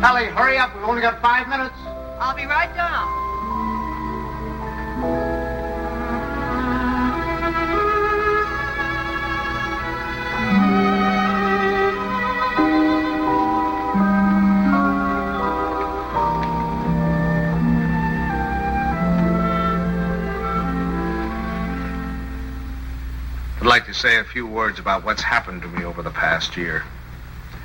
Ellie, hurry up. We've only got 5 minutes. I'll be right down. I'd like to say a few words about what's happened to me over the past year.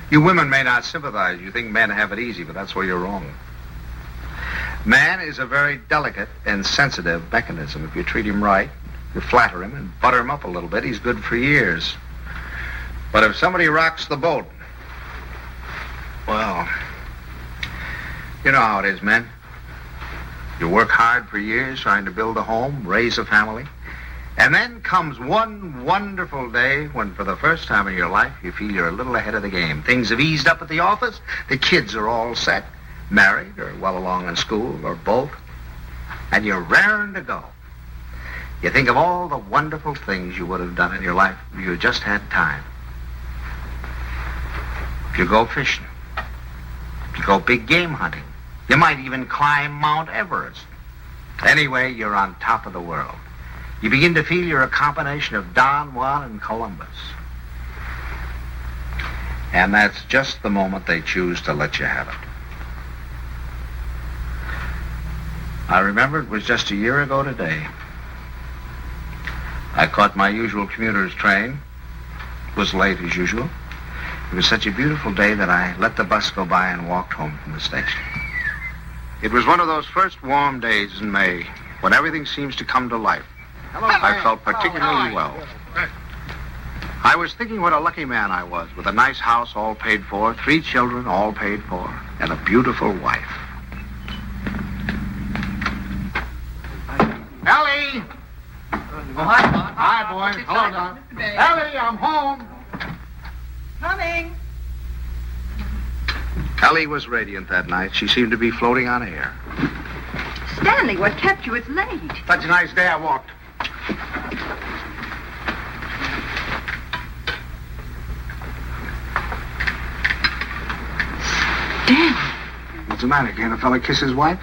You women may not sympathize. You think men have it easy, but that's where you're wrong. Man is a very delicate and sensitive mechanism. If you treat him right, you flatter him and butter him up a little bit, he's good for years. But if somebody rocks the boat, well, you know how it is, men. You work hard for years trying to build a home, raise a family. And then comes one wonderful day when, for the first time in your life, you feel you're a little ahead of the game. Things have eased up at the office. The kids are all set, married or well along in school or both. And you're raring to go. You think of all the wonderful things you would have done in your life if you just had time. You go fishing. You go big game hunting. You might even climb Mount Everest. Anyway, you're on top of the world. You begin to feel you're a combination of Don Juan and Columbus. And that's just the moment they choose to let you have it. I remember it was just a year ago today. I caught my usual commuter's train. It was late as usual. It was such a beautiful day that I let the bus go by and walked home from the station. It was one of those first warm days in May when everything seems to come to life. I felt particularly well. I was thinking what a lucky man I was, with a nice house all paid for, 3 children all paid for, and a beautiful wife. Ellie! Oh, hi, Don. Hi, boy. Hello, Don. Ellie, I'm home. Coming. Ellie was radiant that night. She seemed to be floating on air. Stanley, what kept you? It's late. Such a nice day I walked. Stanley. What's the matter? Can't a fella kiss his wife?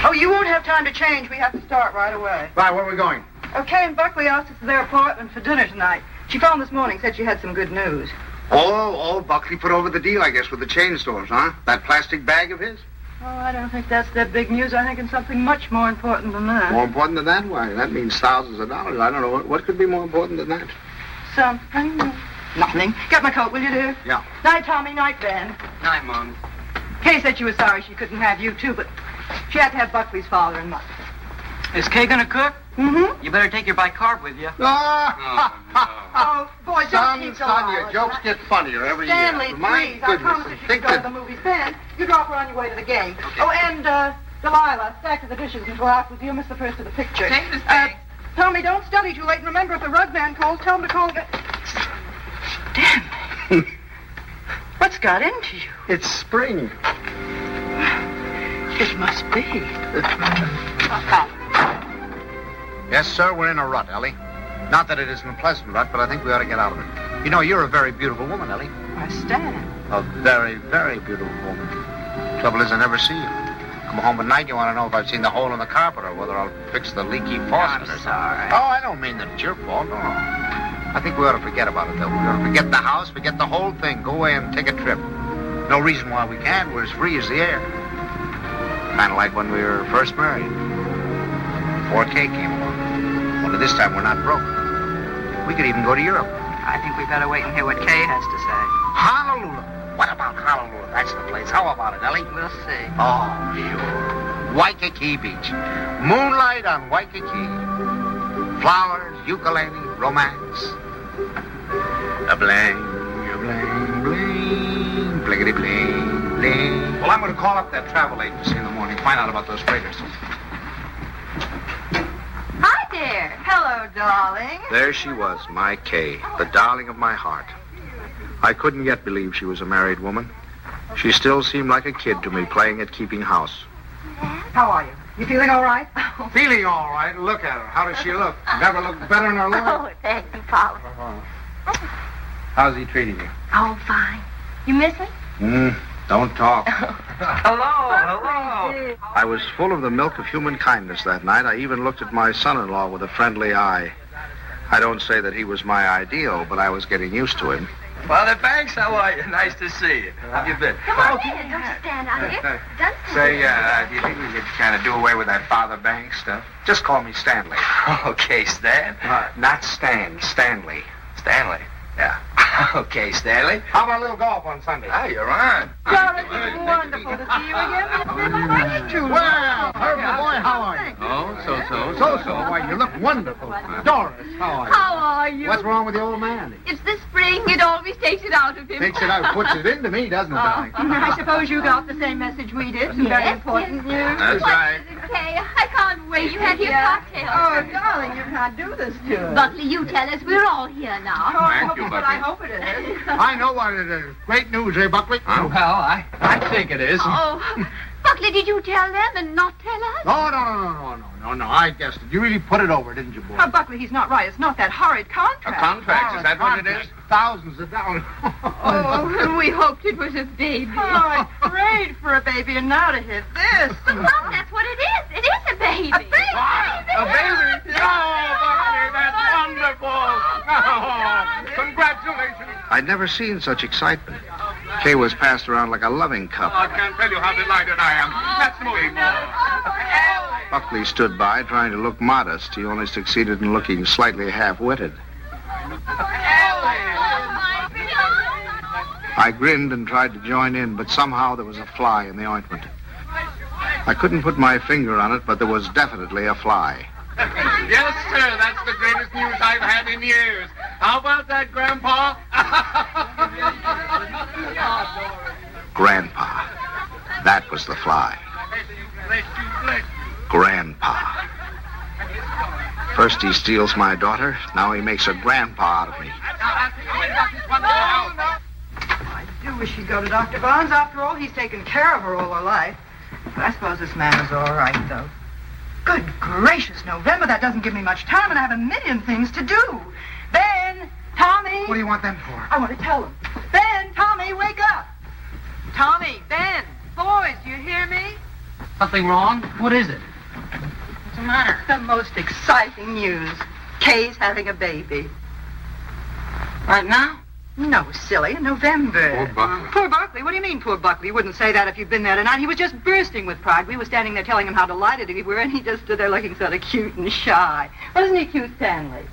Oh, you won't have time to change. We have to start right away. Right, where are we going? Okay, and Buckley asked us to their apartment for dinner tonight. She phoned this morning, said she had some good news. Oh, Buckley put over the deal, I guess, with the chain stores, huh? That plastic bag of his? Oh, I don't think that's their big news. I think it's something much more important than that. More important than that? Why, that means thousands of dollars. I don't know. What could be more important than that? Something. Nothing. Get my coat, will you, dear? Yeah. Night, Tommy. Night, Ben. Night, Mom. Kay said she was sorry she couldn't have you, too, but she had to have Buckley's father and mother. Is Kay gonna cook? Mm-hmm. You better take your bicarb with you. Oh, boy, don't keep so son, your loud. jokes get funnier every Stanley, year. My please, I goodness, promise if you go to the movies. Ben, you drop her on your way to the game. Okay. Oh, and, Delilah, stack of the dishes and go out with you. Miss the first of the picture. Okay, Miss Banks. Tommy, don't study too late. And remember, if the rug man calls, tell him to call... Stanley. What's got into you? It's spring. It must be. Yes, sir, we're in a rut, Ellie. Not that it isn't a pleasant rut, but I think we ought to get out of it. You know, you're a very beautiful woman, Ellie. I stand. A very, very beautiful woman. Trouble is, I never see you. Come home at night, you want to know if I've seen the hole in the carpet or whether I'll fix the leaky faucet or something. Sorry. Oh, I don't mean that it's your fault, no. I think we ought to forget about it, though. We ought to forget the house, forget the whole thing. Go away and take a trip. No reason why we can't. We're as free as the air. Kind of like when we were first married. Before Kay came along. Only this time we're not broke. We could even go to Europe. I think we better wait and hear what Kay has to say. Honolulu. What about Honolulu? That's the place. How about it, Ellie? We'll see. Oh, sure. Waikiki Beach. Moonlight on Waikiki. Flowers, ukulele, romance. A bling, a bling, bling, blinkety bling, bling. Well, I'm going to call up that travel agency in the morning, find out about those freighters. Hi there. Hello, darling. There she was, my Kay, the darling of my heart. I couldn't yet believe she was a married woman. She still seemed like a kid to me, playing at keeping house. How are you? You feeling all right? Feeling all right. Look at her. How does she look? Never looked better in her life. Oh, thank you, Father. How's he treating you? Oh, fine. You miss him? Don't talk. Hello. I was full of the milk of human kindness that night. I even looked at my son-in-law with a friendly eye. I don't say that he was my ideal, but I was getting used to him. Father Banks, how are you? Nice to see you. How have you been? Come on in. Don't you stand out here. Say, do you think we could kind of do away with that Father Banks stuff? Just call me Stanley. Okay, Stan. Not Stan, Stanley. Stanley. Yeah. Okay, Stanley. How about a little golf on Sunday? Oh, you're on. Doris, it's wonderful to see you again. Well, Herbie boy, how are you? Oh, so. Why, you look wonderful. Doris, how are you? How are you? What's wrong with the old man? It's the spring. It always takes it out of him. Takes it out, puts it into me, doesn't it, darling? I suppose you got the same message we did. Some very important news. That's right. Okay, I can't wait. You have your cocktail. Oh, darling, you can't do this to us. Buckley, you tell us. We're all here now. Oh, I Thank hope you, it's what Buckley. I hope it is. I know what it is. Great news, eh, Buckley? Well, I think it is. Oh, Buckley, did you tell them and not tell us? No. I guessed it. You really put it over, didn't you, boy? Oh, Buckley, he's not right. It's not that horrid A contract. contract, is that what it is? Thousands of dollars. Oh, we hoped it was a baby. Oh, I prayed for a baby, and now to hit this. But, Mom, that's what it is. It is a baby. A baby? A baby? Oh, Buckley, that's wonderful. Oh, congratulations. I'd never seen such excitement. Kay was passed around like a loving cup. I can't tell you how delighted I am. Let's move more. Buckley stood by, trying to look modest. He only succeeded in looking slightly half-witted. I grinned and tried to join in, but somehow there was a fly in the ointment. I couldn't put my finger on it, but there was definitely a fly. Yes, sir. That's the greatest news I've had in years. How about that, Grandpa? Grandpa. That was the fly. Grandpa. First he steals my daughter, now he makes a grandpa out of me. I do wish he'd go to Dr. Barnes. After all, he's taken care of her all her life. But I suppose this man is all right, though. Good gracious, November, that doesn't give me much time, and I have a million things to do. Ben, Tommy. What do you want them for? I want to tell them. Ben, Tommy, wake up. Tommy, Ben, boys, do you hear me? Something wrong? What is it? What's the matter? The most exciting news. Kay's having a baby. Right now? No, silly, in November. Poor Buckley. Poor Buckley? What do you mean, poor Buckley? You wouldn't say that if you'd been there tonight. He was just bursting with pride. We were standing there telling him how delighted we were, and he just stood there looking sort of cute and shy. Wasn't he cute, Stanley?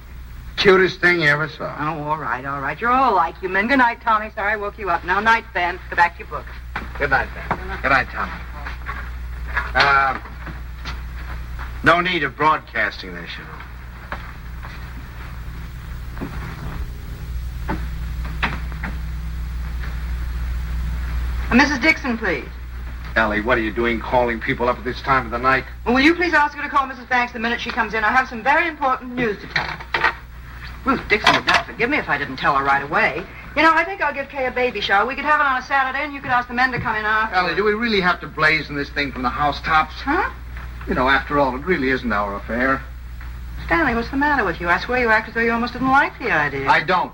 Cutest thing you ever saw. Oh, all right. You're all like you men. Good night, Tommy. Sorry I woke you up. Now, night, Ben. Go back to your book. Good night, Ben. Good night, Tommy. No need of broadcasting this, you know. Mrs. Dixon, please. Ellie, what are you doing calling people up at this time of the night? Well, will you please ask her to call Mrs. Banks the minute she comes in? I have some very important news to tell her. Ruth Dixon would never forgive me if I didn't tell her right away. You know, I think I'll give Kay a baby shower. We could have it on a Saturday, and you could ask the men to come in after. Ellie, do we really have to blazon this thing from the housetops? Huh? You know, after all, it really isn't our affair. Stanley, what's the matter with you? I swear you act as though you almost didn't like the idea. I don't.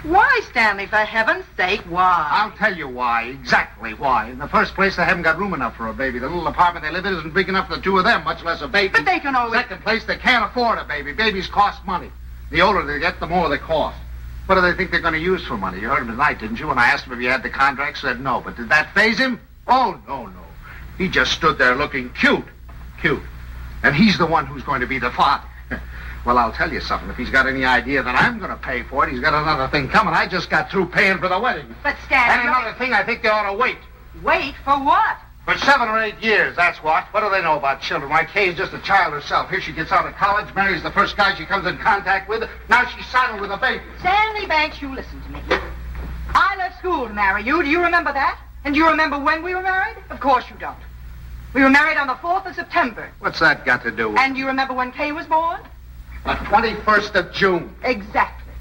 Why, Stanley, for heaven's sake, why? I'll tell you why, exactly why. In the first place, they haven't got room enough for a baby. The little apartment they live in isn't big enough for the two of them, much less a baby. But they can always... Second place, they can't afford a baby. Babies cost money. The older they get, the more they cost. What do they think they're going to use for money? You heard him tonight, didn't you? When I asked him if he had the contract, said no. But did that faze him? Oh, no. He just stood there looking cute. And he's the one who's going to be the father. Well, I'll tell you something. If he's got any idea that I'm going to pay for it, he's got another thing coming. I just got through paying for the wedding. But, Stanley... And another thing, I think they ought to wait. Wait for what? For 7 or 8 years, that's what. What do they know about children? Why, Kay's just a child herself. Here she gets out of college, marries the first guy she comes in contact with. Now she's saddled with a baby. Stanley Banks, you listen to me. I left school to marry you. Do you remember that? And do you remember when we were married? Of course you don't. We were married on the 4th of September. What's that got to do with... And do you remember when Kay was born? The 21st of June. Exactly.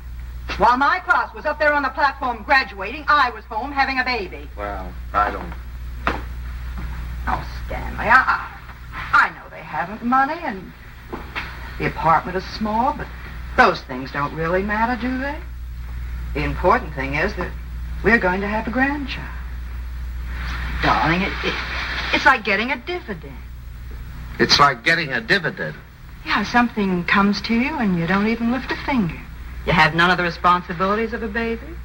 While my class was up there on the platform graduating, I was home having a baby. Well, I don't... Oh, Stanley, I know they haven't money and the apartment is small, but those things don't really matter, do they? The important thing is that we're going to have a grandchild. Darling, it's like getting a dividend. It's like getting a dividend. Yeah, something comes to you and you don't even lift a finger. You have none of the responsibilities of a baby,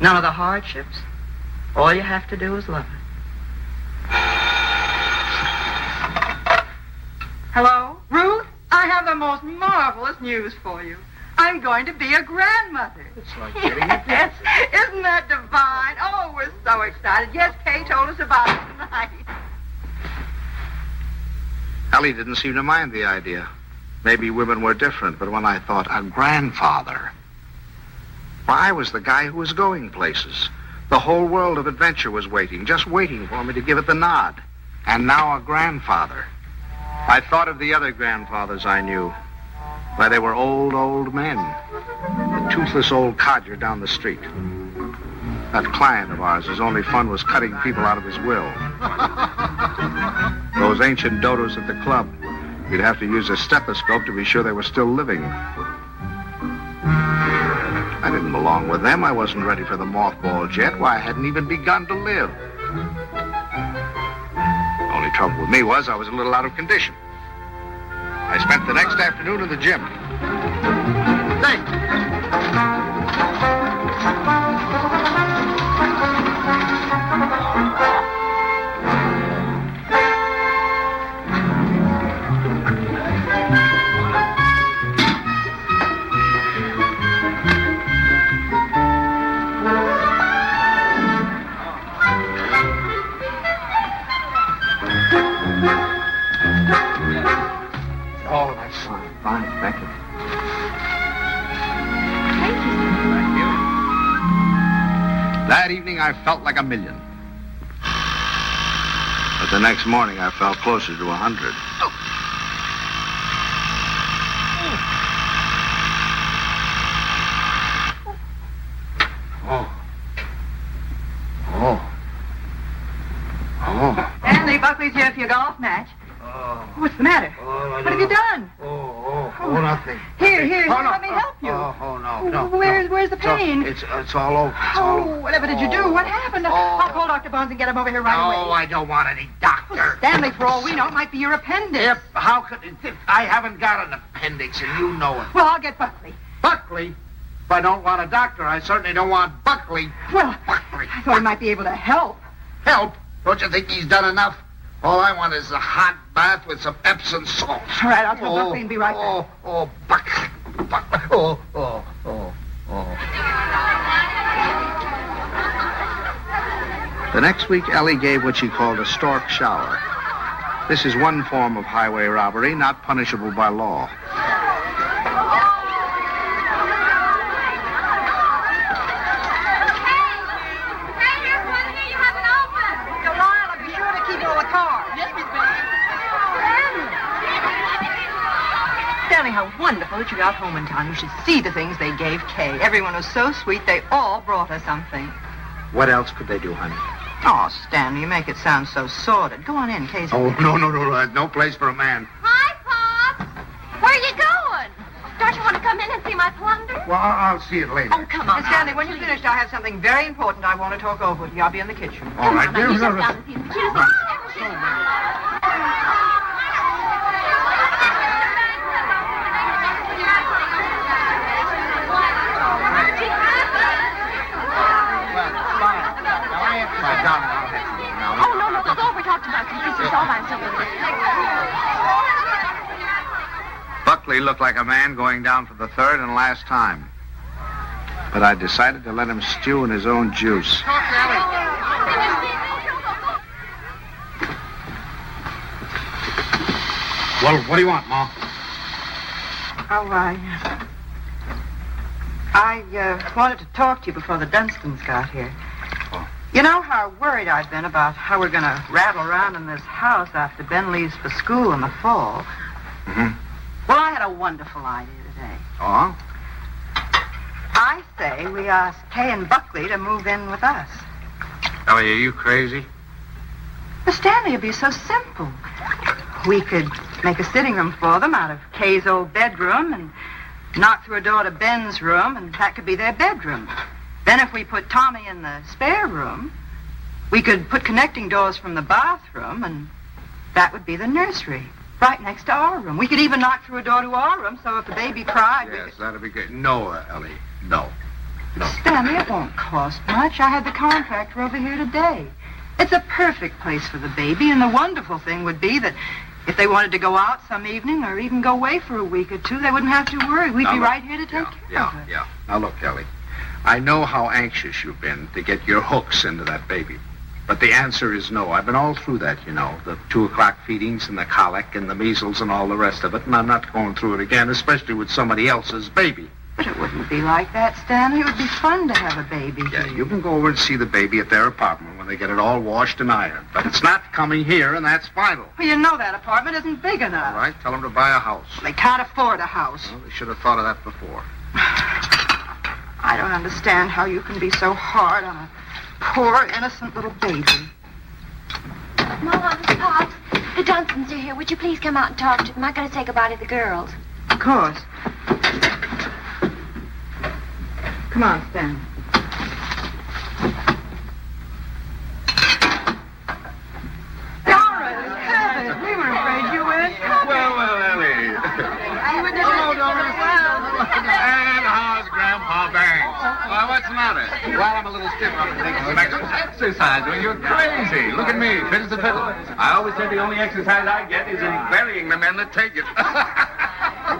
none of the hardships. All you have to do is love it. Hello? Ruth, I have the most marvelous news for you. I'm going to be a grandmother. It's like getting a dividend. Yes, isn't that divine? Oh, we're so excited. Yes, Kay told us about it tonight. Ellie didn't seem to mind the idea. Maybe women were different, but when I thought a grandfather, why, I was the guy who was going places. The whole world of adventure was waiting, just waiting for me to give it the nod. And now a grandfather. I thought of the other grandfathers I knew. Why, they were old men. The toothless old codger down the street. That client of ours, his only fun was cutting people out of his will. Those ancient dodos at the club. You'd have to use a stethoscope to be sure they were still living. I didn't belong with them. I wasn't ready for the mothballs yet. Why, I hadn't even begun to live. The only trouble with me was I was a little out of condition. I spent the next afternoon in the gym. Oh, that's fine. Fine, thank you. Thank you. That evening, I felt like $1 million. But the next morning, I felt closer to 100. Stanley, Buckley's here for your golf match. What's the matter? What have you done? Nothing. Here, no. let me help you. No. Where's the pain? It's all over. Whatever did you do? What happened? I'll call Dr. Bones and get him over here right away. No, I don't want any doctor. Stanley, for all we know, it might be your appendix. Yep, how could I haven't got an appendix, and you know it. Well, I'll get Buckley. Buckley? If I don't want a doctor, I certainly don't want Buckley. Well, Buckley. I thought he might be able to help. Help? Don't you think he's done enough? All I want is a hot bath with some Epsom salt. All right, I'll tell Buckley and be right back. Buckley. The next week, Ellie gave what she called a stork shower. This is one form of highway robbery not punishable by law. Stanley, how wonderful that you got home in time. You should see the things they gave Kay. Everyone was so sweet, they all brought her something. What else could they do, honey? Oh, Stanley, you make it sound so sordid. Go on in, Kay's... Oh, no. No place for a man. Hi, Pop. Where are you going? Don't you want to come in and see my my plunder? Well, I'll see it later. Oh, come on. Miss Stanley, when you're finished, I have something very important I want to talk over with you. I'll be in the kitchen. All right, dear. You just down the Oh, no, go over, talk to Buckley. This is all I'm saying. Buckley looked like a man going down for the third and last time. But I decided to let him stew in his own juice. Well, what do you want, Ma? Oh, I wanted to talk to you before the Dunstons got here. Oh. You know how worried I've been about how we're going to rattle around in this house after Ben leaves for school in the fall. Mm-hmm. Well, I had a wonderful idea today. Oh? I say we ask Kay and Buckley to move in with us. Ellie, are you crazy? Miss Stanley, it'd be so simple. We could make a sitting room for them out of Kay's old bedroom and knock through a door to Ben's room, and that could be their bedroom. Then if we put Tommy in the spare room, we could put connecting doors from the bathroom, and that would be the nursery, right next to our room. We could even knock through a door to our room, so if the baby cried... Yes, that'd be good. No, Ellie, no. Stanley, it won't cost much. I had the contractor over here today. It's a perfect place for the baby, and the wonderful thing would be that if they wanted to go out some evening or even go away for a week or two, they wouldn't have to worry. We'd be right here to take care of it. Yeah. Now, look, Ellie, I know how anxious you've been to get your hooks into that baby. But the answer is no. I've been all through that, you know, the 2 o'clock feedings and the colic and the measles and all the rest of it, and I'm not going through it again, especially with somebody else's baby. But it wouldn't be like that, Stanley. It would be fun to have a baby Yeah, here. you can go over and see the baby at their apartment when they get it all washed and ironed. But it's not coming here, and that's final. Well, you know that apartment isn't big enough. All right, tell them to buy a house. They can't afford a house. Well, they should have thought of that before. I don't understand how you can be so hard on a poor, innocent little baby. Mom, Pops, the Dunstons are here. Would you please come out and talk to them? I gotta say goodbye to the girls. Of course. Come on, Stanley. Laura, heavens, we were afraid you weren't coming. Well, Ellie. And how's Grandpa Banks? Well, what's the matter? Well, I'm a little stiff. I'm taking some Exercise. Well, you're crazy. Look at me, fit as a fiddle. I always say the only exercise I get is in burying the men that take it.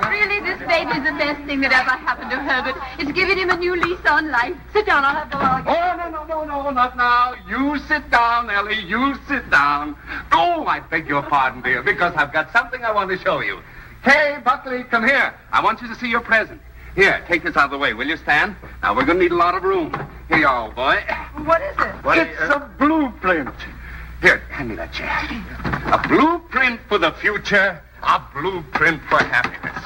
Really, this baby's the best thing that ever happened to Herbert. It's giving him a new lease on life. Sit down, I'll have the log. Oh, no, not now. You sit down, Ellie. You sit down. Oh, I beg your pardon, dear, because I've got something I want to show you. Hey, Buckley, come here. I want you to see your present. Here, take this out of the way, will you, Stan? Now, we're going to need a lot of room. Here you are, old boy. What is it? It's a blueprint. Here, hand me that chair. A blueprint for the future. A blueprint for happiness.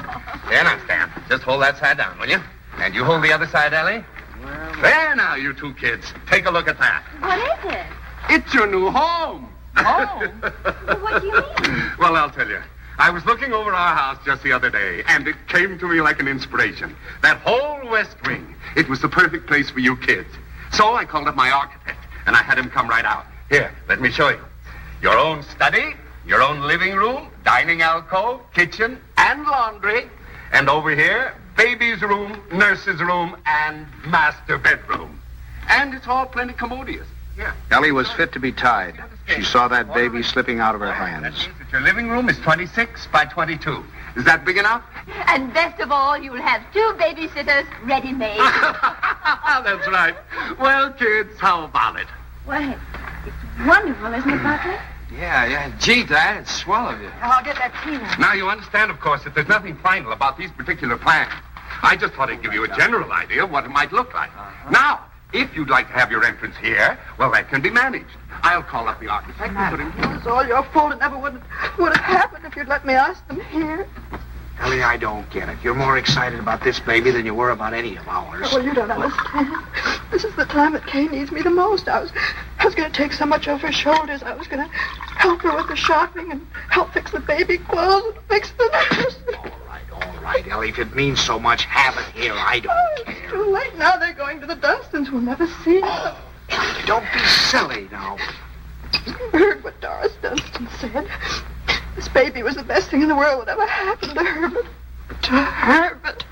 There now, Stan. Just hold that side down, will you? And you hold the other side, Ellie. There now, you two kids. Take a look at that. What is it? It's your new home. Home? What do you mean? Well, I'll tell you. I was looking over our house just the other day, and it came to me like an inspiration. That whole west wing, it was the perfect place for you kids. So I called up my architect, and I had him come right out. Here, let me show you. Your own study, your own living room, dining alcove, kitchen, and laundry. And over here, baby's room, nurse's room, and master bedroom. And it's all plenty commodious. Yeah. Ellie was fit to be tied. She saw that baby slipping out of her hands. That means that your living room is 26 by 22. Is that big enough? And best of all, you'll have 2 babysitters ready-made. That's right. Well, kids, how about it? Well, it's wonderful, isn't it, Buckley? Yeah. Gee, Dad, it's swell of you. I'll get that tea now. Now, you understand, of course, that there's nothing final about these particular plans. I just thought I'd give you a general idea of what it might look like. Now, if you'd like to have your entrance here, well, that can be managed. I'll call up the architect and put him here. It's all your fault. It never would have happened if you'd let me ask them here. Ellie, I don't get it. You're more excited about this baby than you were about any of ours. Well, you don't understand. This is the time that Kay needs me the most. I was going to take so much off her shoulders. I was going to help her with the shopping and help fix the baby clothes and fix the nurse. All right, Ellie. If it means so much, have it here. I don't Oh, care. it's too late now. They're going to the Dunstons. We'll never see them. Don't be silly now. You heard what Doris Dunstan said. This baby was the best thing in the world that ever happened to Herbert. To Herbert.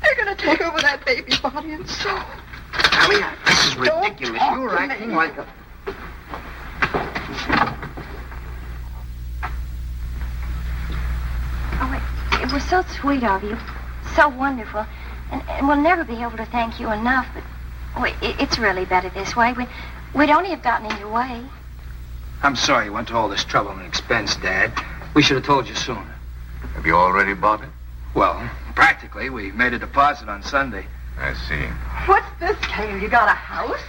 They're going to take over that baby's body and soul. Ellie, this is Don't ridiculous. talk You're to acting me. like a... Oh, it was so sweet of you. So wonderful. And we'll never be able to thank you enough, but it's really better this way. We'd only have gotten in your way. I'm sorry you went to all this trouble and expense, Dad. We should have told you sooner. Have you already bought it? Well, practically. We made a deposit on Sunday. I see. What's this, Kale? You got a house?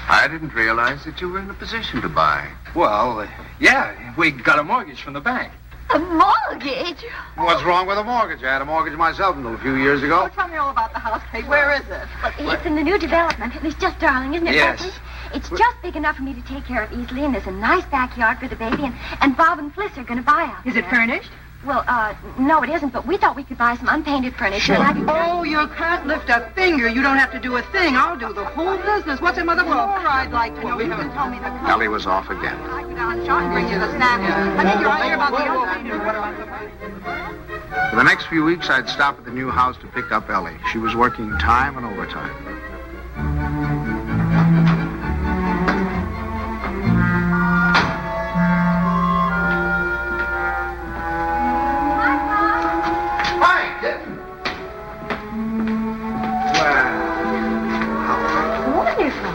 I didn't realize that you were in a position to buy. Well, yeah, we got a mortgage from the bank. A mortgage? What's wrong with a mortgage? I had a mortgage myself until a few years ago. Oh, tell me all about the house, Kate. Where is it? Well, it's in the new development. It's just darling, isn't it, Yes. Leslie? It's just big enough for me to take care of easily, and there's a nice backyard for the baby, and Bob and Fliss are going to buy out Is it there. furnished? Well, no, it isn't, but we thought we could buy some unpainted furniture. And I could Oh, you can't lift a finger. You don't have to do a thing. I'll do the whole business. What's it, Mother? More I'd like to know. You haven't told me the cost. Ellie was off again. I go down and shop and bring you the snacks. I think you're here about the For the next few weeks, I'd stop at the new house to pick up Ellie. She was working time and overtime. Hi, kitten. Wonderful.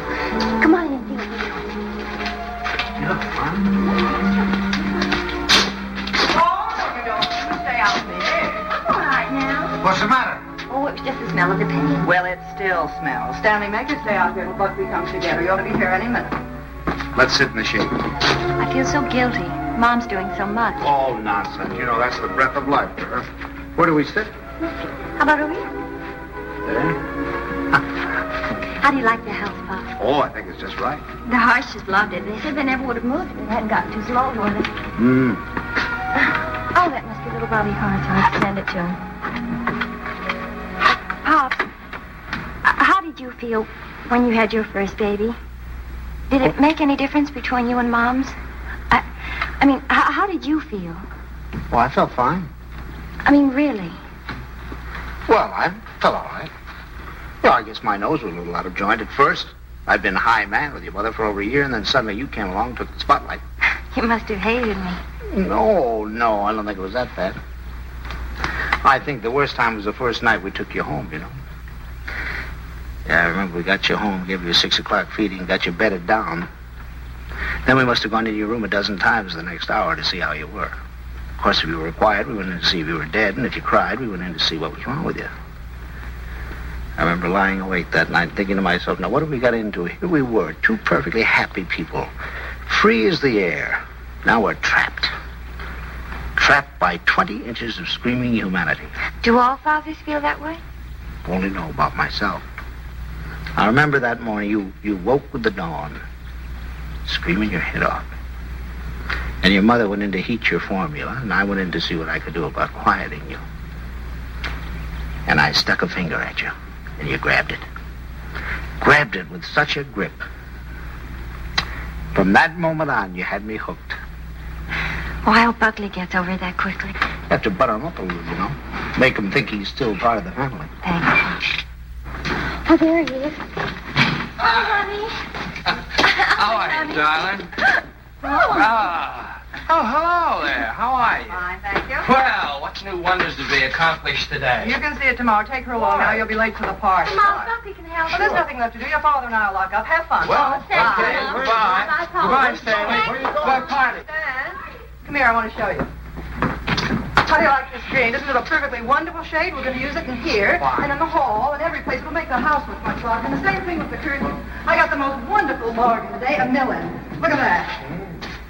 Come on in and see what we're Oh, you don't. You stay out there. all right now. What's the matter? Oh, it was just the smell of the paint. Well, it still smells. Stanley, make her stay out here till Buckley comes together. You ought to be here any minute. Let's sit in the shade. I feel so guilty. Mom's doing so much. Oh, nonsense. You know, that's the breath of life for her. Where do we sit? How about over here? There. How do you like the house, Pop? Oh, I think it's just right. The Harshes loved it. They said they never would have moved if it hadn't gotten too slow for them. Oh, that must be little Bobby Hart. I'll send it to him. Pops, how did you feel when you had your first baby? Did it make any difference between you and Mom's? I mean, how did you feel? Well, I felt fine. I mean, really? Well, I felt all right. Well, I guess my nose was a little out of joint at first. I'd been high man with your mother for over a year, and then suddenly you came along and took the spotlight. You must have hated me. No, I don't think it was that bad. I think the worst time was the first night we took you home, you know. Yeah, I remember we got you home, gave you a 6 o'clock feeding, got you bedded down. Then we must have gone into your room a dozen times the next hour to see how you were. Of course, if you were quiet, we went in to see if you were dead, and if you cried, we went in to see what was wrong with you. I remember lying awake that night thinking to myself, now what have we got into? Here we were, two perfectly happy people, free as the air. Now we're trapped. Trapped by 20 inches of screaming humanity. Do all fathers feel that way? Only know about myself. I remember that morning you woke with the dawn, screaming your head off. And your mother went in to heat your formula, and I went in to see what I could do about quieting you. And I stuck a finger at you, and you grabbed it. Grabbed it with such a grip. From that moment on, you had me hooked. Oh, I hope Buckley gets over it that quickly. You have to butter him up a little, you know. Make him think he's still part of the family. Thanks. Oh, there he is. Oh, honey. How are you, darling? Oh, hello there. How are you? Fine, thank you. Well, what's new wonders to be accomplished today? You can see it tomorrow. Take her along now. You'll be late for the party. Mom, Buckley can help Well, there's nothing left to do. Your father and I will lock up. Have fun. Well, thank okay. you, Mom. Goodbye. Bye, Paul. Goodbye, Stanley. Where are you going? What party? Stan, come here. I want to show you. How do you like this green? Isn't it a perfectly wonderful shade? We're going to use it in here and in the hall and every place. It'll make the house look much larger. And the same thing with the curtains. I got the most wonderful bargain today, a million. Look at that.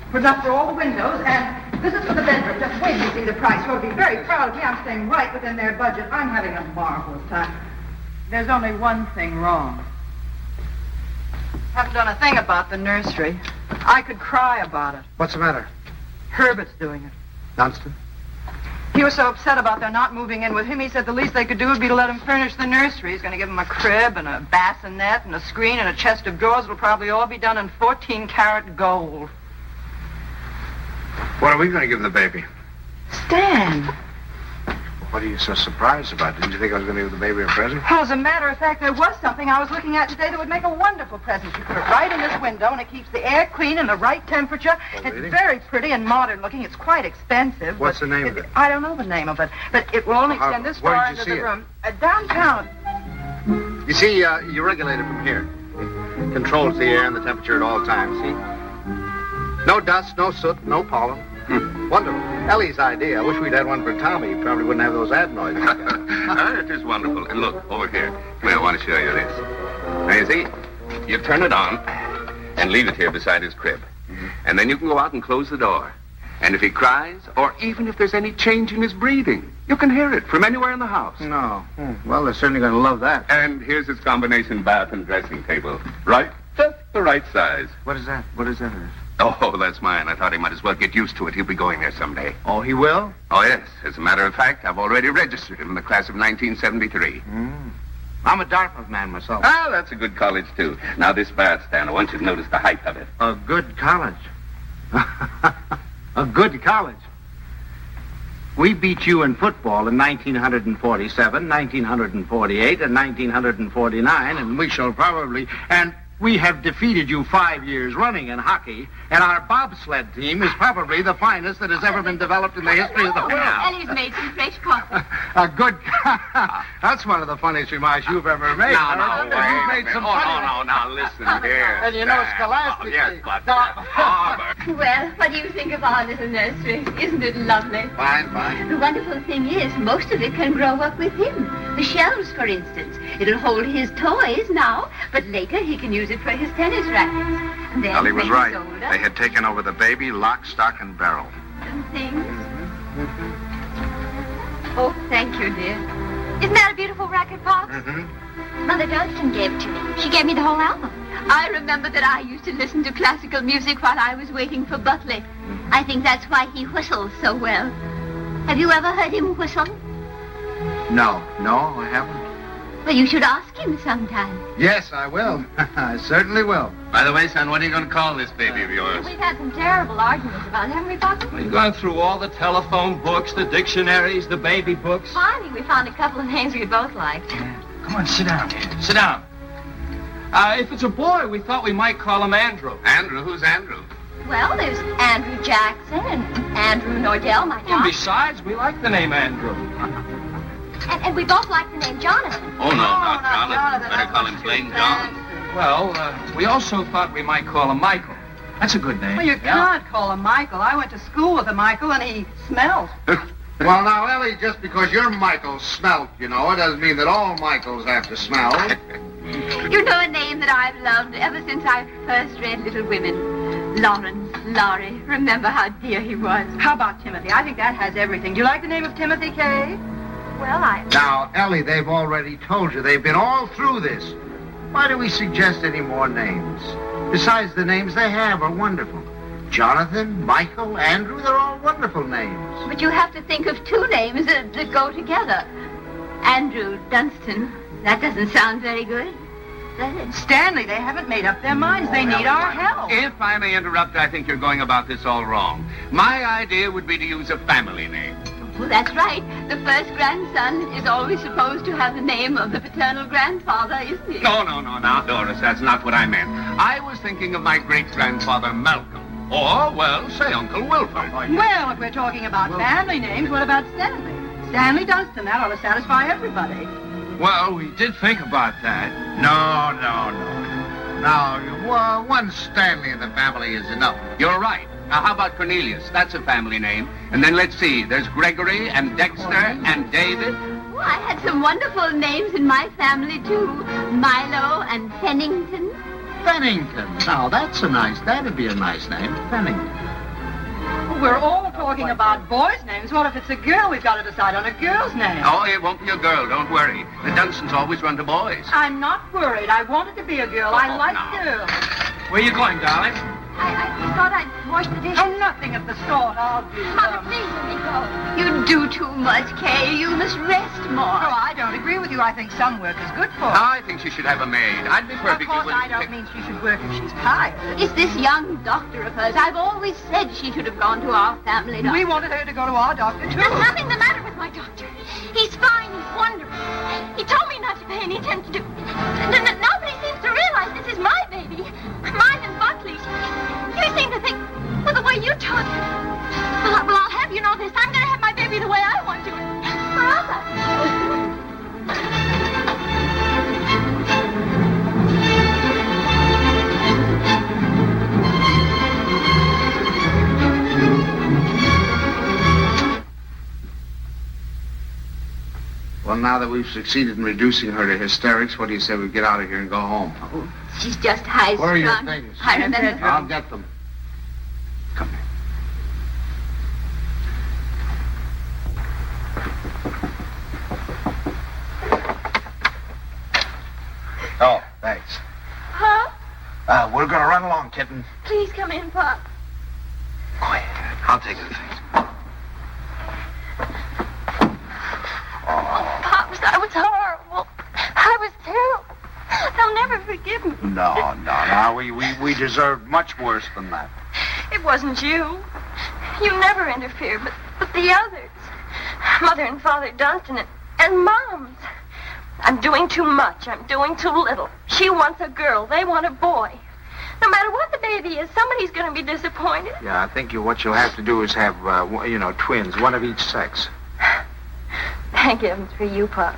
It's enough for all the windows, and this is for the bedroom. Just wait till you see the price. You'll be very proud of me. I'm staying right within their budget. I'm having a marvelous time. There's only one thing wrong. Haven't done a thing about the nursery. I could cry about it. What's the matter? Herbert's doing it. Dunstan? He was so upset about their not moving in with him, he said the least they could do would be to let him furnish the nursery. He's going to give him a crib and a bassinet and a screen and a chest of drawers. It'll probably all be done in 14-karat gold. What are we going to give the baby? Stan. What are you so surprised about? Didn't you think I was going to give the baby a present? Well, as a matter of fact, there was something I was looking at today that would make a wonderful present. You put it right in this window, and it keeps the air clean and the right temperature. It's very pretty and modern looking. It's quite expensive. What's the name of it? I don't know the name of it, but it will only extend this far into the room. Downtown. You see, you regulate it from here. It controls the air and the temperature at all times, see? No dust, no soot, no pollen. Wonderful. Ellie's idea. I wish we'd had one for Tommy. He probably wouldn't have those adenoids. It is wonderful. And look, over here. Come here, I want to show you this. Now, you see, you turn it on and leave it here beside his crib. And then you can go out and close the door. And if he cries, or even if there's any change in his breathing, you can hear it from anywhere in the house. No. Well, they're certainly going to love that. And here's his combination bath and dressing table. Right? Just the right size. What is that? What is that? Oh, that's mine. I thought he might as well get used to it. He'll be going there someday. Oh, he will? Oh, yes. As a matter of fact, I've already registered him in the class of 1973. I'm a Dartmouth man myself. Ah, that's a good college, too. Now, this bath stand, I want you to notice the height of it. A good college. A good college. We beat you in football in 1947, 1948, and 1949, and we shall probably... And we have defeated you 5 years running in hockey, and our bobsled team is probably the finest that has ever been developed in the history of the world. Ellie's made some fresh coffee. A good... That's one of the funniest remarks you've ever made. No, You've made some funny... No, listen here. And you know, scholastically... Yes, but... Well, what do you think of our little nursery? Isn't it lovely? Fine. The wonderful thing is, most of it can grow up with him. The shelves, for instance. It'll hold his toys now, but later he can use it for his tennis rackets. And then Ellie was when right. he's older, They had taken over the baby, lock, stock, and barrel. and things. Oh, thank you, dear. Isn't that a beautiful racket, Pops? Mother Dunstan gave it to me. She gave me the whole album. I remember that I used to listen to classical music while I was waiting for Buckley. I think that's why he whistles so well. Have you ever heard him whistle? No, I haven't. Well, you should ask him sometime. Yes, I will. I certainly will. By the way, son, what are you going to call this baby of yours? We've had some terrible arguments about it, haven't we, Pop? We've gone through all the telephone books, the dictionaries, the baby books. Finally, we found a couple of names we both liked. Come on, sit down. Sit down. If it's a boy, we thought we might call him Andrew. Andrew? Who's Andrew? Well, there's Andrew Jackson and Andrew Nordell, my And John. besides, we like the name Andrew. And we both like the name Jonathan. Oh, no, not not Jonathan. Better That's call what him she plain said. John. Well, we also thought we might call him Michael. That's a good name. Well, you can't call him Michael. I went to school with a Michael, and he smelled. Well, now, Ellie, just because your Michael smelt, you know, it doesn't mean that all Michaels have to smell. You know a name that I've loved ever since I first read Little Women. Lawrence, Laurie. Remember how dear he was. How about Timothy? I think that has everything. Do you like the name of Timothy, Kay? Well, Now, Ellie, they've already told you. They've been all through this. Why do we suggest any more names? Besides, the names they have are wonderful. Jonathan, Michael, Andrew, they're all wonderful names. But you have to think of two names that go together. Andrew Dunstan. That doesn't sound very good, does it? Stanley, they haven't made up their minds. They need our help. If I may interrupt, I think you're going about this all wrong. My idea would be to use a family name. Well, that's right. The first grandson is always supposed to have the name of the paternal grandfather, isn't he? No, now, Doris, that's not what I meant. I was thinking of my great-grandfather Malcolm. Or, well, say Uncle Wilford. Well, if we're talking about family names, what about Stanley? Stanley Dunstan. That ought to satisfy everybody. Well, we did think about that. No. One Stanley in the family is enough. You're right. Now, how about Cornelius? That's a family name. And then let's see. There's Gregory and Dexter and David. Oh, I had some wonderful names in my family, too. Milo and Pennington. Pennington. Now, that'd be a nice name. Pennington. We're all talking about boys' names. What if it's a girl? We've got to decide on a girl's name. Oh, it won't be a girl. Don't worry. The Dunstans always run to boys. I'm not worried. I wanted to be a girl. I like girls. Where you going, darling? I thought I'd to wash the dishes. Oh, nothing of the sort. I'll do Mother, please let me go. You do too much, Kay. You must rest more. Oh, I don't agree with you. I think some work is good for her. I think she should have a maid. I'd be Of perfectly course, willing I don't to... mean she should work if she's tired. It's this young doctor of hers. I've always said she should have gone to our family doctor. We wanted her to go to our doctor, too. There's nothing the matter with my doctor. He's fine. He's wonderful. He told me not to pay any attention to... Nobody seems to realize this is my baby. Mine and Buckley's. You seem to think, well, the way you talk... Well, I'll have you know this. I'm going to have my baby the way I want to. Well, now that we've succeeded in reducing her to hysterics, what do you say we get out of here and go home? Oh, she's just high-strung. Where are your things? I remember. I'll get them. Come here. Oh, thanks. Huh? We're gonna run along, kitten. Please come in, Pop. Quiet. I'll take the things. Pops, I was horrible. I was terrible. They'll never forgive me. No. We deserved much worse than that. It wasn't you. You never interfered, but the others. Mother and Father Dunstan and Moms. I'm doing too much. I'm doing too little. She wants a girl. They want a boy. No matter what the baby is, somebody's going to be disappointed. Yeah, I think what you'll have to do is have, twins, one of each sex. Thank heavens for you, Pop.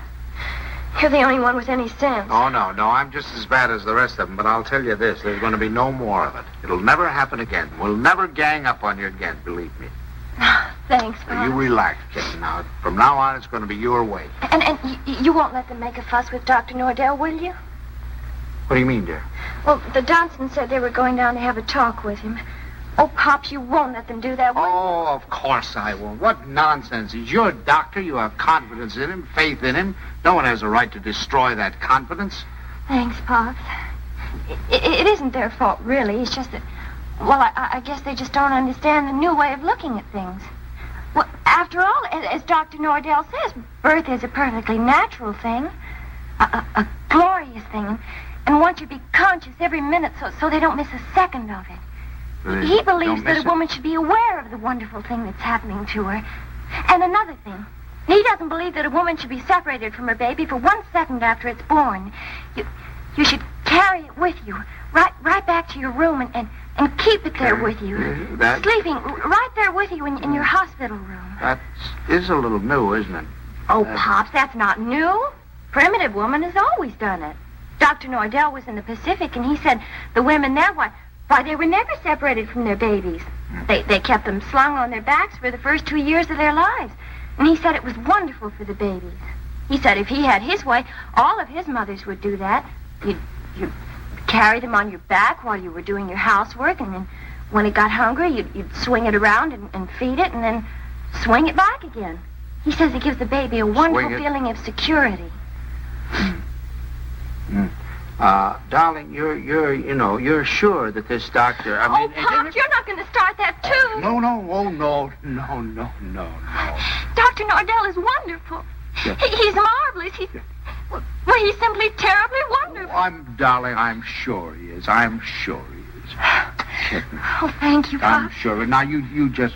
You're the only one with any sense. Oh, no, I'm just as bad as the rest of them, but I'll tell you this, there's going to be no more of it. It'll never happen again. We'll never gang up on you again, believe me. Thanks, Pop. You relax, kitten. Now, from now on, it's going to be your way. And you won't let them make a fuss with Dr. Nordell, will you? What do you mean, dear? Well, the Dunstans said they were going down to have a talk with him. Oh, Pops, you won't let them do that, will you? Oh, of course I won't. What nonsense. He's your doctor. You have confidence in him, faith in him. No one has a right to destroy that confidence. Thanks, Pops. It isn't their fault, really. It's just that, well, I guess they just don't understand the new way of looking at things. Well, after all, as Dr. Nordell says, birth is a perfectly natural thing, a glorious thing, and one should be conscious every minute so they don't miss a second of it. He believes that a woman should be aware of the wonderful thing that's happening to her. And another thing, he doesn't believe that a woman should be separated from her baby for 1 second after it's born. You should carry it with you, right back to your room and keep it there with you. Sleeping right there with you in your hospital room. That is a little new, isn't it? Oh, Pops, that's not new. Primitive woman has always done it. Dr. Nordell was in the Pacific, and he said the women there, why, they were never separated from their babies. They kept them slung on their backs for the first 2 years of their lives. And he said it was wonderful for the babies. He said if he had his way, all of his mothers would do that. You'd carry them on your back while you were doing your housework, and then when it got hungry, you'd swing it around and feed it, and then swing it back again. He says it gives the baby a wonderful feeling of security. Darling, you're sure that this doctor, Pops, you're not going to start that, too. No. Dr. Nordell is wonderful. Yeah. He's marvelous. He's simply terribly wonderful. Darling, I'm sure he is. I'm sure he is. Oh, thank you, Pop. I'm sure. Now, you just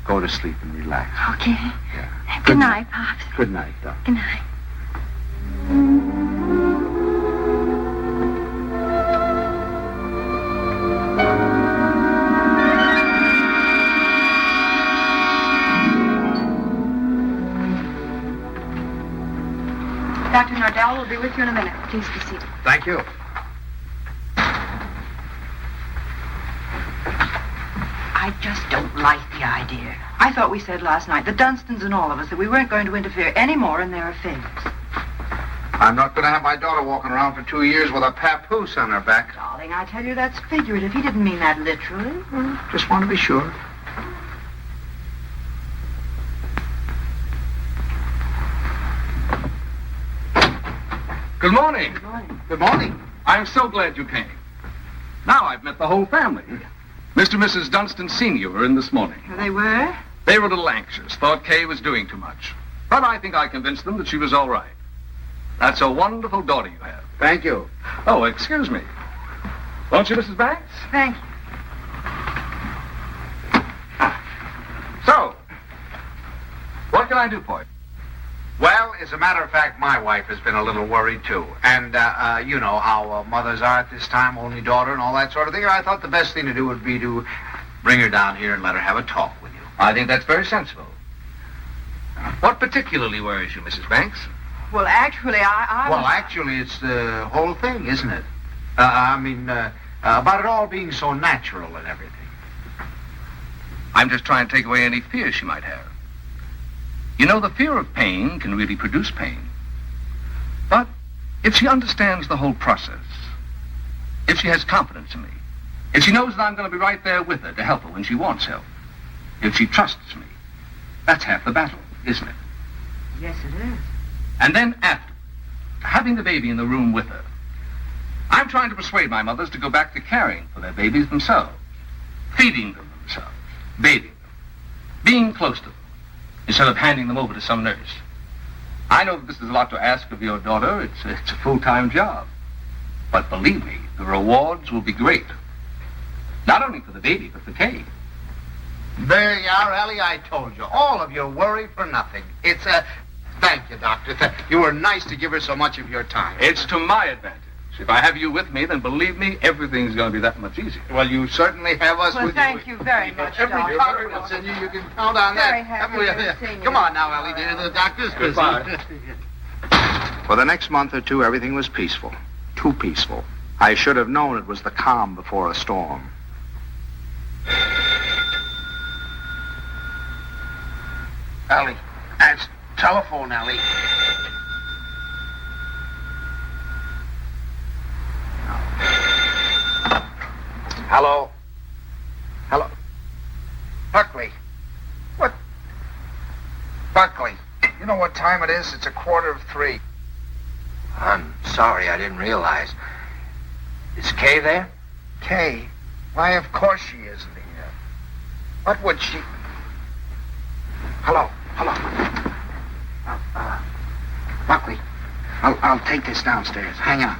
go to sleep and relax. Okay. Yeah. Good night, Pops. Good night, darling. Good night. Dr. Nordell will be with you in a minute. Please be seated. Thank you. I just don't like the idea. I thought we said last night, the Dunstans and all of us, that we weren't going to interfere any more in their affairs. I'm not going to have my daughter walking around for 2 years with a papoose on her back. Darling, I tell you, that's figurative. He didn't mean that literally. Just want to be sure. Good morning. Good morning. Good morning. I'm so glad you came. Now I've met the whole family. Mr. and Mrs. Dunstan Sr. were in this morning. They were? They were a little anxious, thought Kay was doing too much. But I think I convinced them that she was all right. That's a wonderful daughter you have. Thank you. Oh, excuse me. Won't you, Mrs. Banks? Thank you. So, what can I do for you? Well, as a matter of fact, my wife has been a little worried, too. And, you know how mothers are at this time, only daughter and all that sort of thing. I thought the best thing to do would be to bring her down here and let her have a talk with you. I think that's very sensible. What particularly worries you, Mrs. Banks? Well, actually, Well, actually, it's the whole thing, isn't it? About it all being so natural and everything. I'm just trying to take away any fear she might have. You know, the fear of pain can really produce pain. But if she understands the whole process, if she has confidence in me, if she knows that I'm going to be right there with her to help her when she wants help, if she trusts me, that's half the battle, isn't it? Yes, it is. And then after, having the baby in the room with her, I'm trying to persuade my mothers to go back to caring for their babies themselves, feeding them themselves, bathing them, being close to them, instead of handing them over to some nurse. I know that this is a lot to ask of your daughter. It's a full-time job. But believe me, the rewards will be great. Not only for the baby, but for Kay. There you are, Ellie. I told you. All of your worry for nothing. It's a... Thank you, Doctor. You were nice to give her so much of your time. It's to my advantage. If I have you with me, then believe me, everything's going to be that much easier. Well, you certainly have us Well, with thank you. you very much, Every Doctor. confidence in you can count on Very that. happy to see you. Come on now, Ellie, dear. The doctor's busy. Goodbye. For the next month or two, everything was peaceful. Too peaceful. I should have known it was the calm before a storm. Ellie, that's telephone, Ellie. Hello? Hello? Buckley. What? Buckley, you know what time it is? It's 2:45. I'm sorry, I didn't realize. Is Kay there? Kay? Why, of course she isn't here. What would she... Hello? Buckley, I'll take this downstairs. Hang on.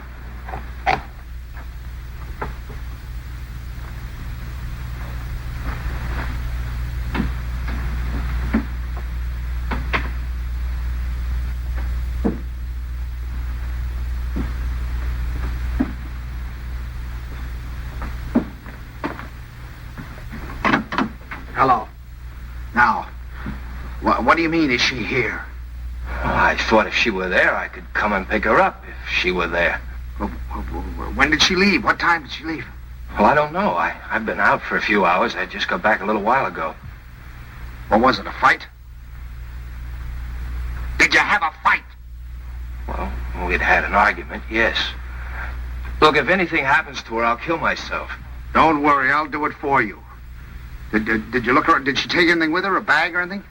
Hello. Now, what do you mean, is she here? Well, I thought if she were there, I could come and pick her up if she were there. When did she leave? What time did she leave? Well, I don't know. I've been out for a few hours. I just got back a little while ago. What was it, a fight? Did you have a fight? Well, we'd had an argument, yes. Look, if anything happens to her, I'll kill myself. Don't worry, I'll do it for you. Did you look her? Did she take anything with her, a bag or anything?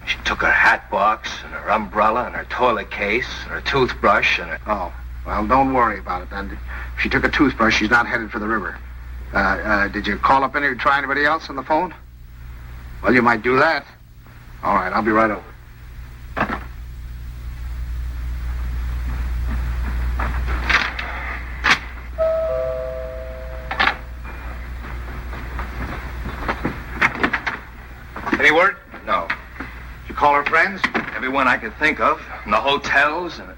She took her hat box and her umbrella and her toilet case and her toothbrush and her... Oh, well, don't worry about it then. If she took a toothbrush, she's not headed for the river. Did you call up try anybody else on the phone? Well, you might do that. All right, I'll be right over. Any word? No. Did you call her friends? Everyone I could think of. And the hotels and...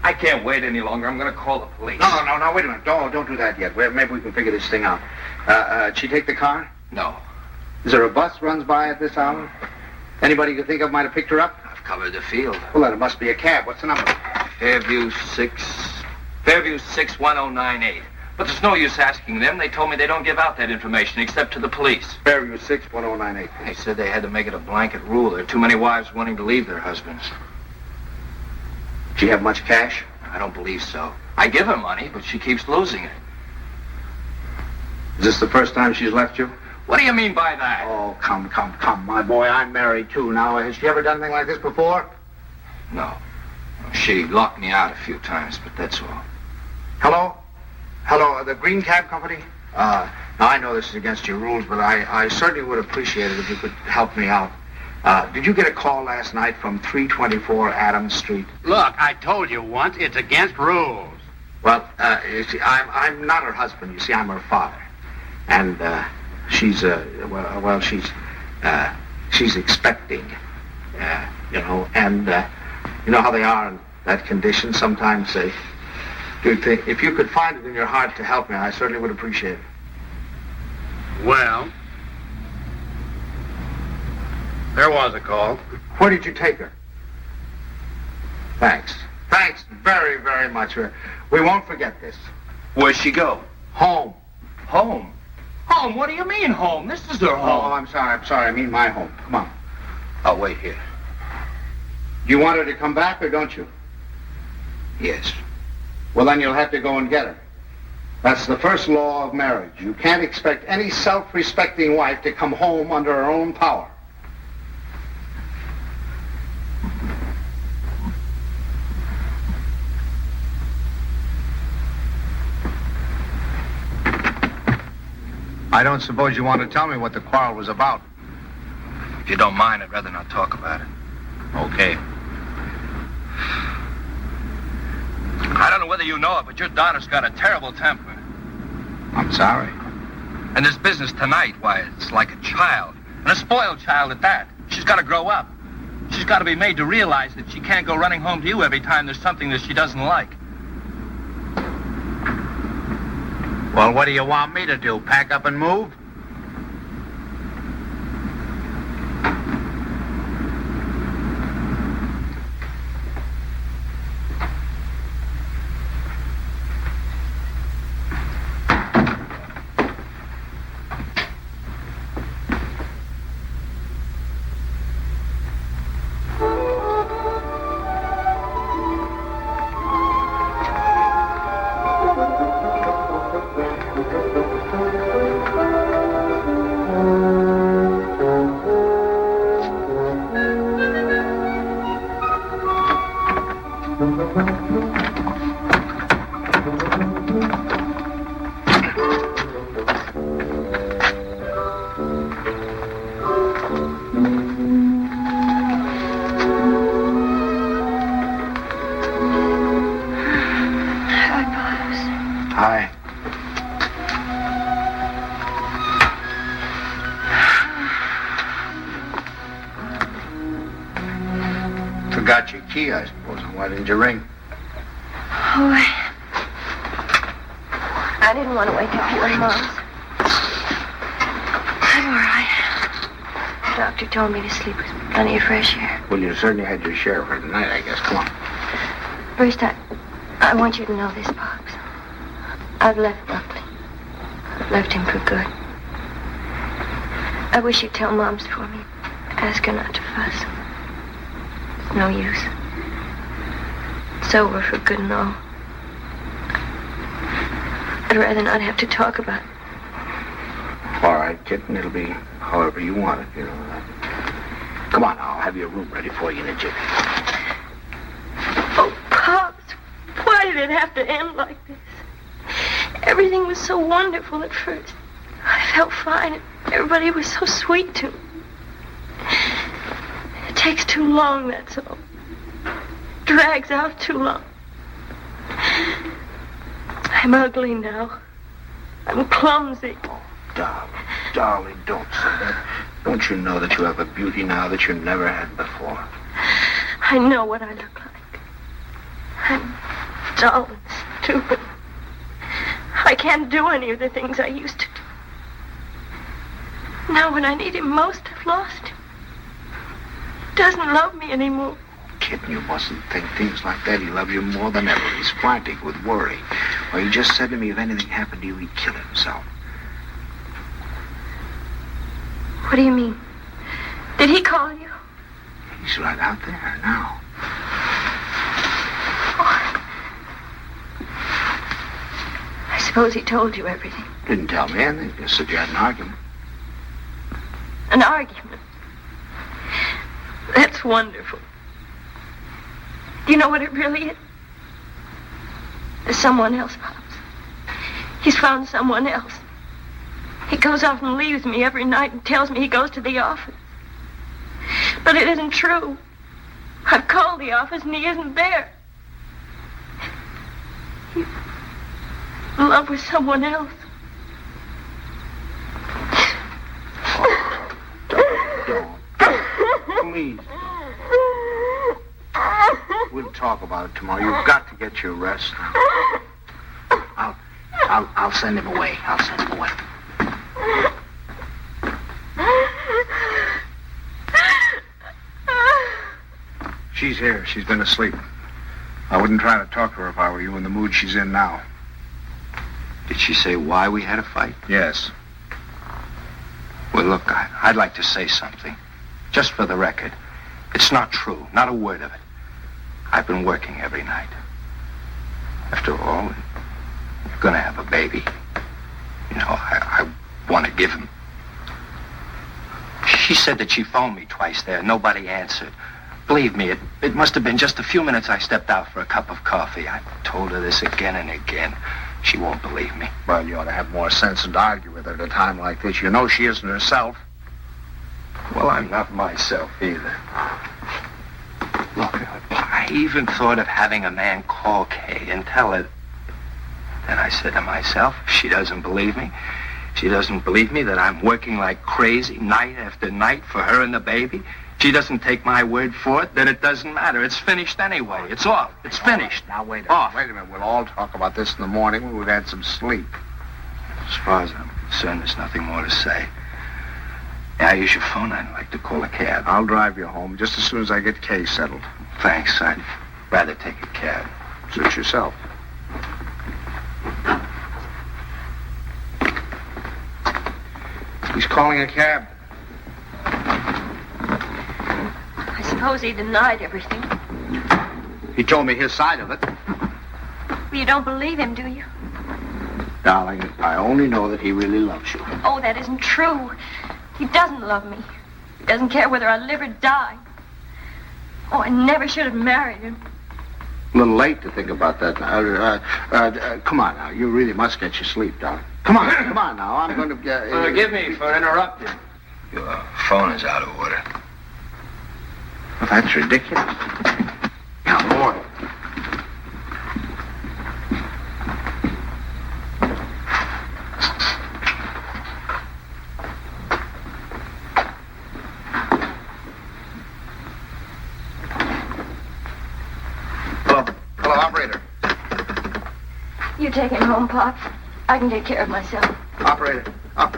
I can't wait any longer. I'm going to call the police. No, wait a minute. Don't do that yet. Maybe we can figure this thing out. Did she take the car? No. Is there a bus runs by at this hour? Anybody you can think of might have picked her up? I've covered the field. Well, then it must be a cab. What's the number? Fairview 61098. But there's no use asking them. They told me they don't give out that information except to the police. Fairview 61098. They said they had to make it a blanket rule. There are too many wives wanting to leave their husbands. She have much cash? I don't believe so. I give her money, but she keeps losing it. Is this the first time she's left you? What do you mean by that? Oh, come, my boy. I'm married, too. Now, has she ever done anything like this before? No. She locked me out a few times, but that's all. Hello, the Green Cab Company? Now, I know this is against your rules, but I certainly would appreciate it if you could help me out. Did you get a call last night from 324 Adams Street? Look, I told you once, it's against rules. Well, you see, I'm not her husband. You see, I'm her father. And she's expecting, and you know how they are in that condition. Sometimes they do things. If you could find it in your heart to help me, I certainly would appreciate it. Well, there was a call. Where did you take her? Thanks. Thanks very, very much. We won't forget this. Where'd she go? Home. Home? Home? What do you mean home? This is her home. Oh, I'm sorry. I mean my home. Come on. I'll wait here. Do you want her to come back or don't you? Yes. Well, then you'll have to go and get her. That's the first law of marriage. You can't expect any self-respecting wife to come home under her own power. I don't suppose you want to tell me what the quarrel was about. If you don't mind, I'd rather not talk about it. Okay. I don't know whether you know it, but your daughter's got a terrible temper. I'm sorry. And this business tonight, why, it's like a child. And a spoiled child at that. She's got to grow up. She's got to be made to realize that she can't go running home to you every time there's something that she doesn't like. Well, what do you want me to do? Pack up and move? Forgot your key, I suppose. Why didn't you ring? Oh, I didn't want to wake up you and Mom's. I'm all right. The doctor told me to sleep with plenty of fresh air. Well, you certainly had your share for tonight, I guess. Come on. First, I want you to know this, Pops. I've left Buckley. I've left him for good. I wish you'd tell Mom's for me. Ask her not to fuss. It's no use. It's over for good and all. I'd rather not have to talk about it. All right, kitten. It'll be however you want it, you know. Come on, I'll have your room ready for you in a jiffy. Oh, Pops, why did it have to end like this? Everything was so wonderful at first. I felt fine, and everybody was so sweet to me. It takes too long, that's all. Drags out too long. I'm ugly now. I'm clumsy. Oh, darling, don't say that. Don't you know that you have a beauty now that you never had before? I know what I look like. I'm dull and stupid. I can't do any of the things I used to do. Now when I need him most, I've lost him. He doesn't love me anymore. Kitten, you mustn't think things like that. He loves you more than ever. He's frantic with worry. Well, he just said to me if anything happened to you, he'd kill himself. What do you mean? Did he call you? He's right out there now. I suppose he told you everything. Didn't tell me anything. Just said you had an argument. An argument? That's wonderful. Do you know what it really is? There's someone else, Pops. He's found someone else. He goes off and leaves me every night and tells me he goes to the office. But it isn't true. I've called the office and he isn't there. He's in love with someone else. Don't. Please. We'll talk about it tomorrow. You've got to get your rest. I'll send him away. I'll send him away. She's here. She's been asleep. I wouldn't try to talk to her if I were you in the mood she's in now. Did she say why we had a fight? Yes. Well, look, I'd like to say something. Just for the record. It's not true. Not a word of it. I've been working every night. After all, you're going to have a baby. You know, I want to give him. She said that she phoned me twice there. Nobody answered. Believe me, it must have been just a few minutes I stepped out for a cup of coffee. I told her this again and again. She won't believe me. Well, you ought to have more sense than to argue with her at a time like this. You know she isn't herself. Well, I'm not myself either. Look, I even thought of having a man call Kay and tell her. Then I said to myself, if she doesn't believe me, she doesn't believe me that I'm working like crazy night after night for her and the baby. She doesn't take my word for it, then it doesn't matter. It's finished anyway. It's off. It's finished. Now, wait a minute. We'll all talk about this in the morning when we've had some sleep. As far as I'm concerned, there's nothing more to say. Yeah, use your phone. I'd like to call a cab. I'll drive you home just as soon as I get Kay settled. Thanks. I'd rather take a cab. Suit yourself. He's calling a cab. I suppose he denied everything. He told me his side of it. Well, you don't believe him, do you? Darling, I only know that he really loves you. Oh, that isn't true. He doesn't love me. He doesn't care whether I live or die. Oh, I never should have married him. A little late to think about that now. Come on now. You really must get your sleep, darling. Come on now. I'm going to... Forgive me for interrupting. Your phone is out of order. Well, that's ridiculous. Now, Lord. Hello, operator. You take him home, Pop. I can take care of myself. Operator. Up.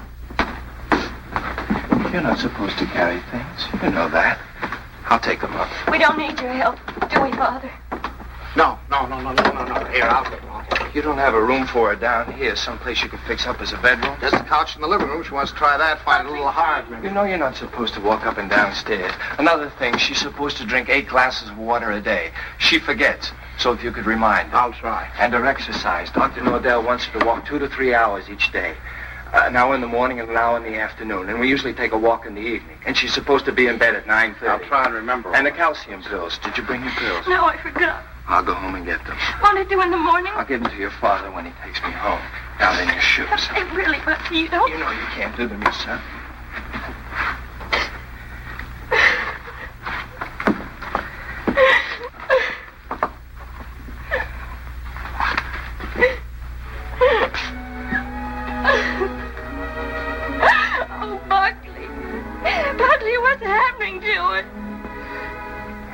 You're not supposed to carry things. You know that. I'll take them up. We don't need your help, do we, Father? No. Here, I'll get one. You don't have a room for her down here, someplace you can fix up as a bedroom? There's a couch in the living room. She wants to try that. Find it a little hard, maybe. You know you're not supposed to walk up and down stairs. Another thing, she's supposed to drink 8 glasses of water a day. She forgets. So if you could remind her. I'll try. And her exercise. Dr. Nordell wants her to walk 2 to 3 hours each day. An hour in the morning and an hour in the afternoon. And we usually take a walk in the evening. And she's supposed to be in bed at 9:30. I'll try and remember. And the calcium pills. Did you bring your pills? No, I forgot. I'll go home and get them. Won't I do in the morning? I'll give them to your father when he takes me home. Down in your shoes. They really, but you don't... You know you can't do them yourself. Oh, Buckley. Buckley, what's happening to it?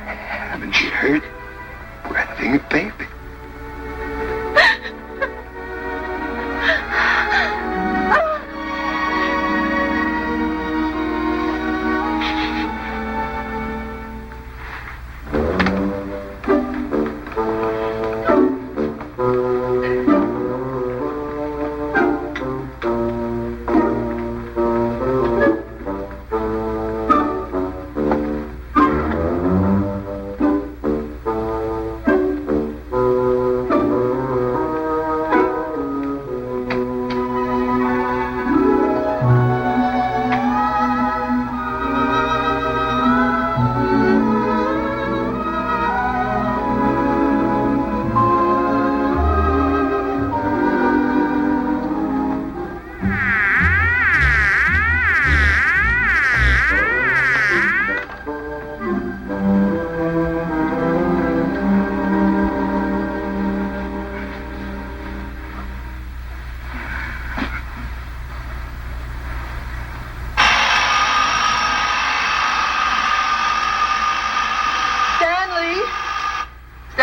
Haven't you heard? We're having a baby.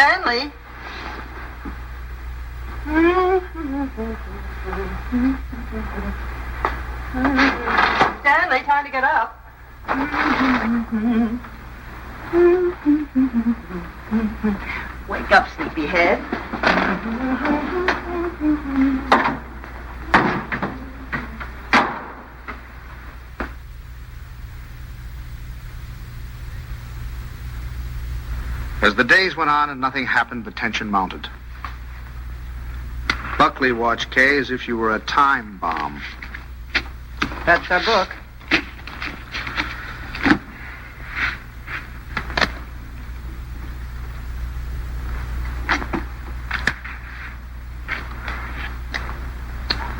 Stanley. Stanley, time to get up. Wake up, sleepyhead. As the days went on and nothing happened, the tension mounted. Buckley watched Kay as if she were a time bomb. That's our book.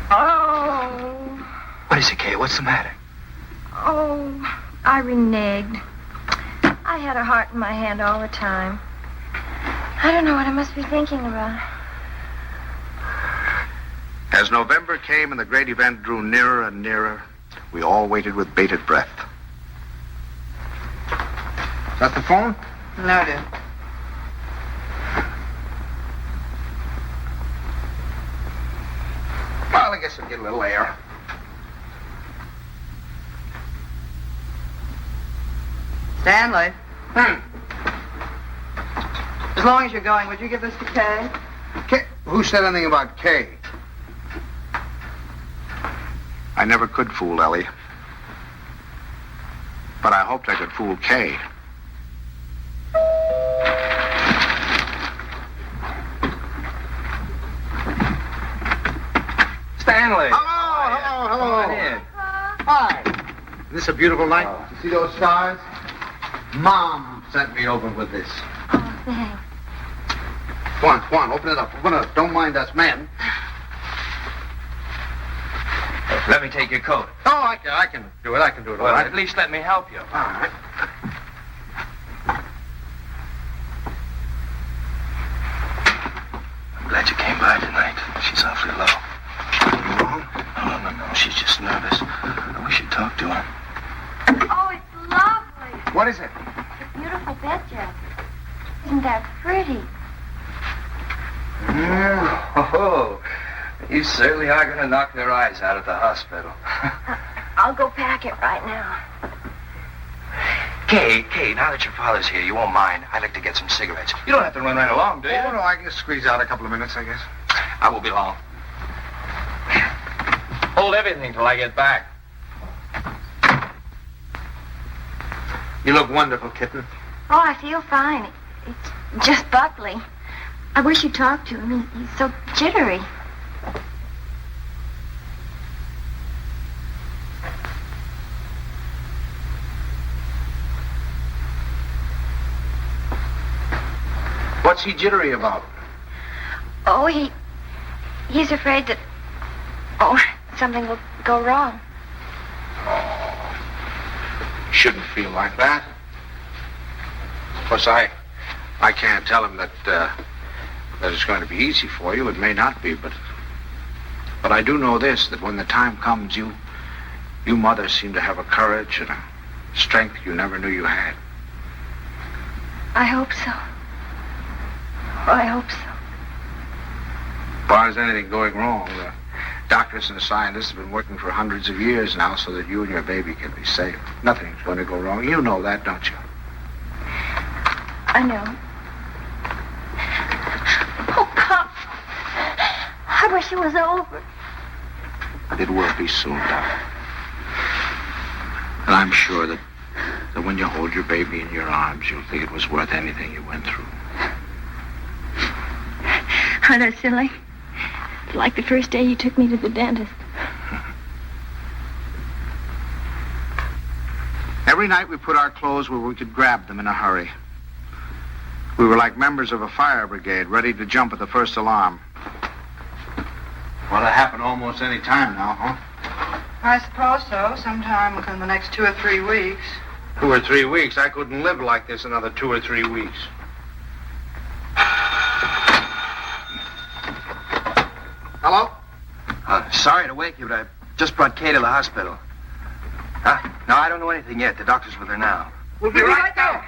Oh. What is it, Kay? What's the matter? Oh, I reneged. I had a heart in my hand all the time. I don't know what I must be thinking about. As November came and the great event drew nearer and nearer, we all waited with bated breath. Is that the phone? No, dear. Well, I guess I'll get a little air. Stanley. As long as you're going, would you give this to Kay? Kay? Who said anything about Kay? I never could fool Ellie. But I hoped I could fool Kay. Stanley. Hello. Come on in. Hi. Isn't this a beautiful night? You see those stars? Mom sent me over with this. Oh, thanks. Come on, open it up. Don't mind us men. Let me take your coat. Oh, I can do it. I can do it all Well, right. at least let me help you. All right. I'm glad you came by tonight. She's awfully low. Anything wrong? No. She's just nervous. I wish you'd talk to her. Oh, it's lovely. What is it? It's a beautiful bed jacket. Isn't that pretty? Oh, you certainly are going to knock their eyes out at the hospital. I'll go pack it right now. Kay, now that your father's here, you won't mind. I'd like to get some cigarettes. You don't have to run right along, do you? Oh, no, I can just squeeze out a couple of minutes, I guess. I won't be long. Hold everything till I get back. You look wonderful, kitten. Oh, I feel fine. It's just Buckley. I wish you'd talk to him. He's so jittery. What's he jittery about? Oh, he's afraid that, something will go wrong. Shouldn't feel like that. Of course, I can't tell him that it's going to be easy for you. It may not be, but I do know this, that when the time comes, you mothers seem to have a courage and a strength you never knew you had. I hope so. Oh, I hope so. As far as anything going wrong, the doctors and the scientists have been working for hundreds of years now so that you and your baby can be safe. Nothing's going to go wrong. You know that, don't you? I know. Oh, Pop. I wish it was over. It will be soon, darling. And I'm sure that when you hold your baby in your arms, you'll think it was worth anything you went through. Aren't I silly? Like the first day you took me to the dentist. Every night we put our clothes where we could grab them in a hurry. We were like members of a fire brigade, ready to jump at the first alarm. Well, it happen almost any time now, huh? I suppose so. Sometime within the next 2 or 3 weeks. 2 or 3 weeks? I couldn't live like this another 2 or 3 weeks. Hello? Sorry to wake you, but I just brought Kay to the hospital. Huh? No, I don't know anything yet. The doctor's with her now. We'll be right there.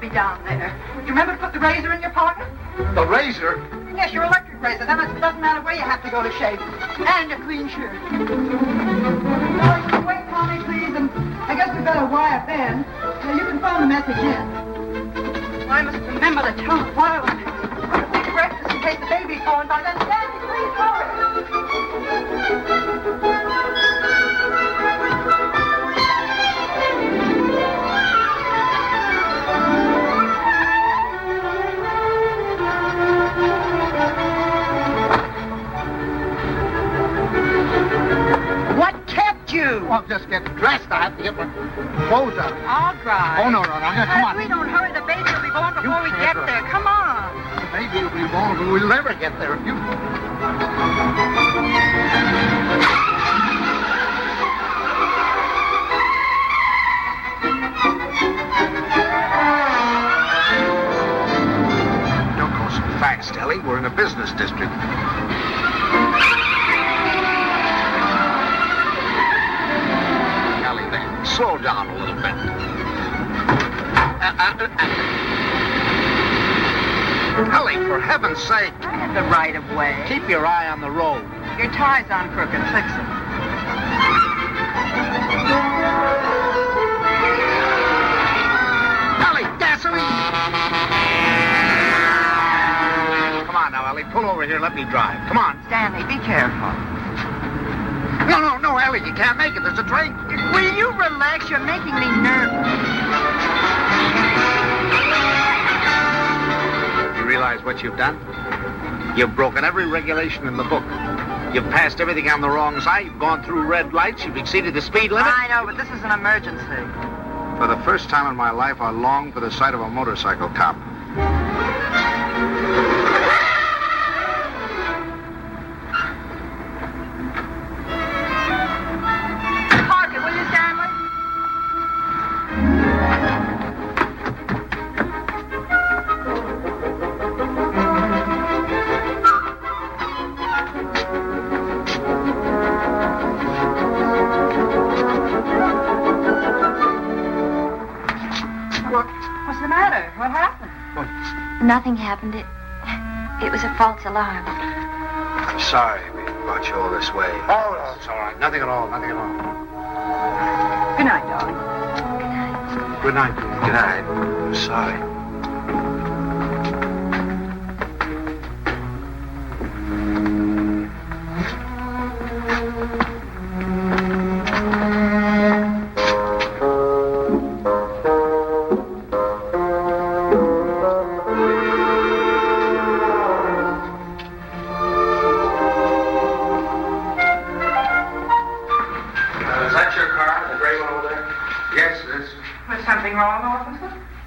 be down there. Do you remember to put the razor in your pocket? The razor? Yes, your electric razor. Then it doesn't matter where you have to go to shave. And a clean shirt. Wait, Tommy, please, and I guess we better wire Ben. So you can phone the message in. I must remember to tell the wireless. Big breakfast in case the baby's born by then. Stanley, please hurry. Well, just get dressed. I have to get my clothes out. All right. Oh, no. Come on. We don't hurry. The baby will be born before we get there. Come on. The baby will be born, but we'll never get there if you... Don't go so fast, Ellie. We're in a business district. Slow down a little bit. Ellie, for heaven's sake. I have the right of way. Keep your eye on the road. Your tie's on crooked. Fix it. Ellie, gasoline! Come on now, Ellie. Pull over here. Let me drive. Come on. Stanley, be careful. No, Ellie. You can't make it. There's a train. Will you relax? You're making me nervous. You realize what you've done? You've broken every regulation in the book. You've passed everything on the wrong side. You've gone through red lights. You've exceeded the speed limit. I know, but this is an emergency. For the first time in my life, I long for the sight of a motorcycle cop. Nothing happened. It was a false alarm. I'm sorry we brought you all this way. Oh, no, it's all right. Nothing at all. Good night, darling. Good night. Good night. I'm sorry.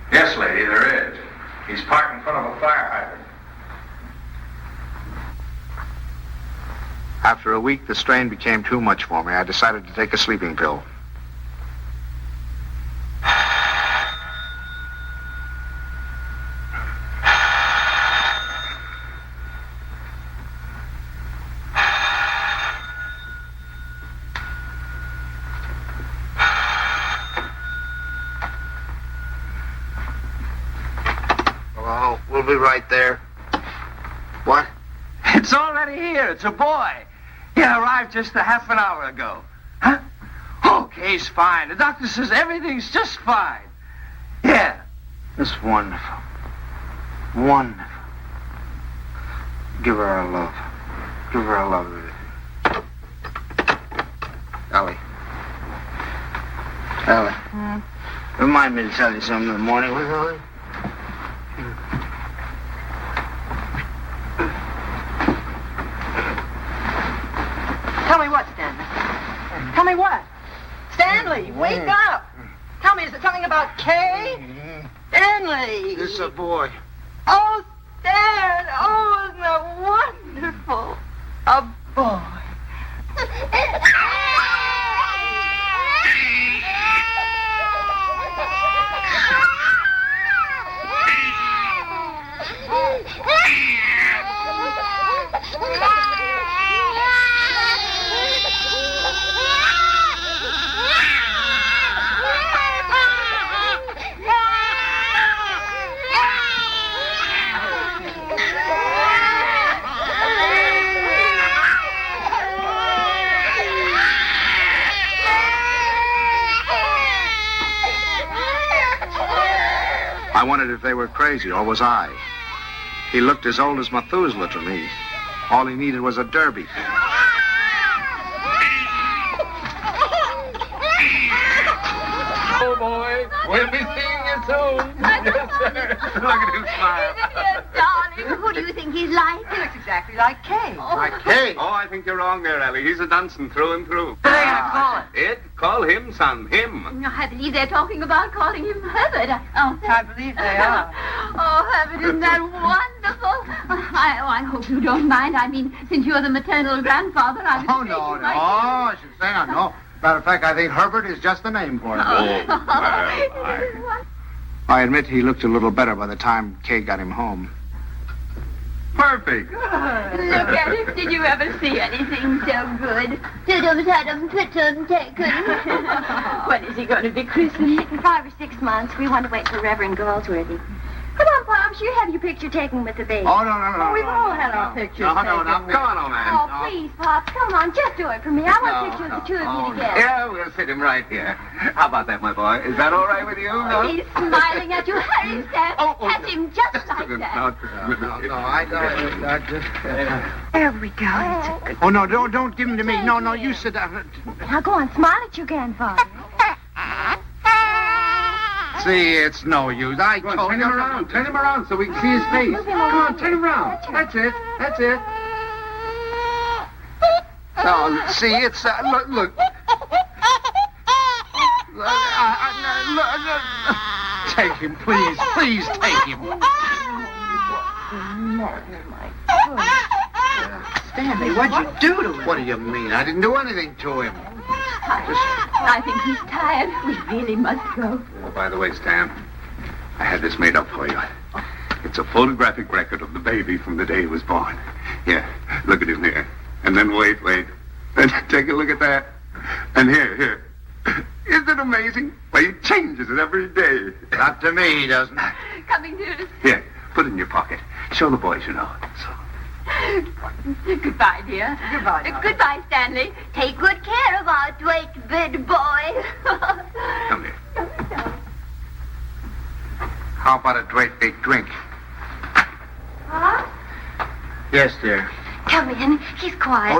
Yes, lady, there is. He's parked in front of a fire hydrant. After a week, the strain became too much for me. I decided to take a sleeping pill. We'll be right there. What? It's already here. It's a boy. He arrived just a half an hour ago. Huh? Okay, he's fine. The doctor says everything's just fine. Yeah. It's wonderful. Wonderful. Give her our love. Give her our love. Ellie. Remind me to tell you something in the morning, will you, Ellie? Tell me what, Stanley? Tell me what? Stanley, wake up! Tell me, is it something about Kay? Stanley! This is a boy. Oh, Stan! Oh, isn't that wonderful? A boy. wondered if they were crazy, or was I. He looked as old as Methuselah to me. All he needed was a derby. Oh, boy. We'll be seeing you soon. Yes, sir. Look at him smile. Darling, who do you think he's like? He looks exactly like Kay. Like Kay. Oh, I think you're wrong there, Ellie. He's a Dunson through and through. What are they going to call it? Ed, call him, son. Him. I believe they're talking about calling him Herbert. I believe they are. Oh, Herbert, isn't that wonderful? I hope you don't mind. I mean, since you're the maternal grandfather, I was Oh, no, no. I should say no. Matter of fact, I think Herbert is just the name for it. I admit he looked a little better by the time Kay got him home. Perfect. Look at him. Did you ever see anything so good? When is he going to be christened? In 5 or 6 months. We want to wait for Reverend Galsworthy. Come on, Pops. You have your picture taken with the baby. Oh, no. We've all had our pictures No. taken. Come on, old man. Oh, please, Pops. Come on. Just do it for me. I want a picture of the two of you together. Yeah, we'll sit him right here. How about that, my boy? Is that all right with you? No? He's smiling at you. Hurry, Stan. Catch him just like that. No, I just... There we go. Oh, no, don't give him to me. No, you sit down. Now go on. Smile at your grandfather. See, it's no use. I told Turn him around. Turn him around so we can see his face. Move him Come over. on, turn him around. That's it. No, see, it's... Look. Take him, please. Please take him. Stanley, what'd you do to him? What do you mean? I didn't do anything to him. I think he's tired. We really must go. Oh, by the way, Stan, I had this made up for you. It's a photographic record of the baby from the day he was born. Here, look at him here. And then wait. And take a look at that. And here. Isn't it amazing? Well, he changes it every day. Not to me, he doesn't. Coming to us. Here, put it in your pocket. Show the boys you know it. So. Goodbye, dear. Goodbye. Goodbye, Stanley. Take good care of our Drake bed boy. Come here. How about a great big drink? Huh? Yes, dear. Come in. He's quiet. Oh,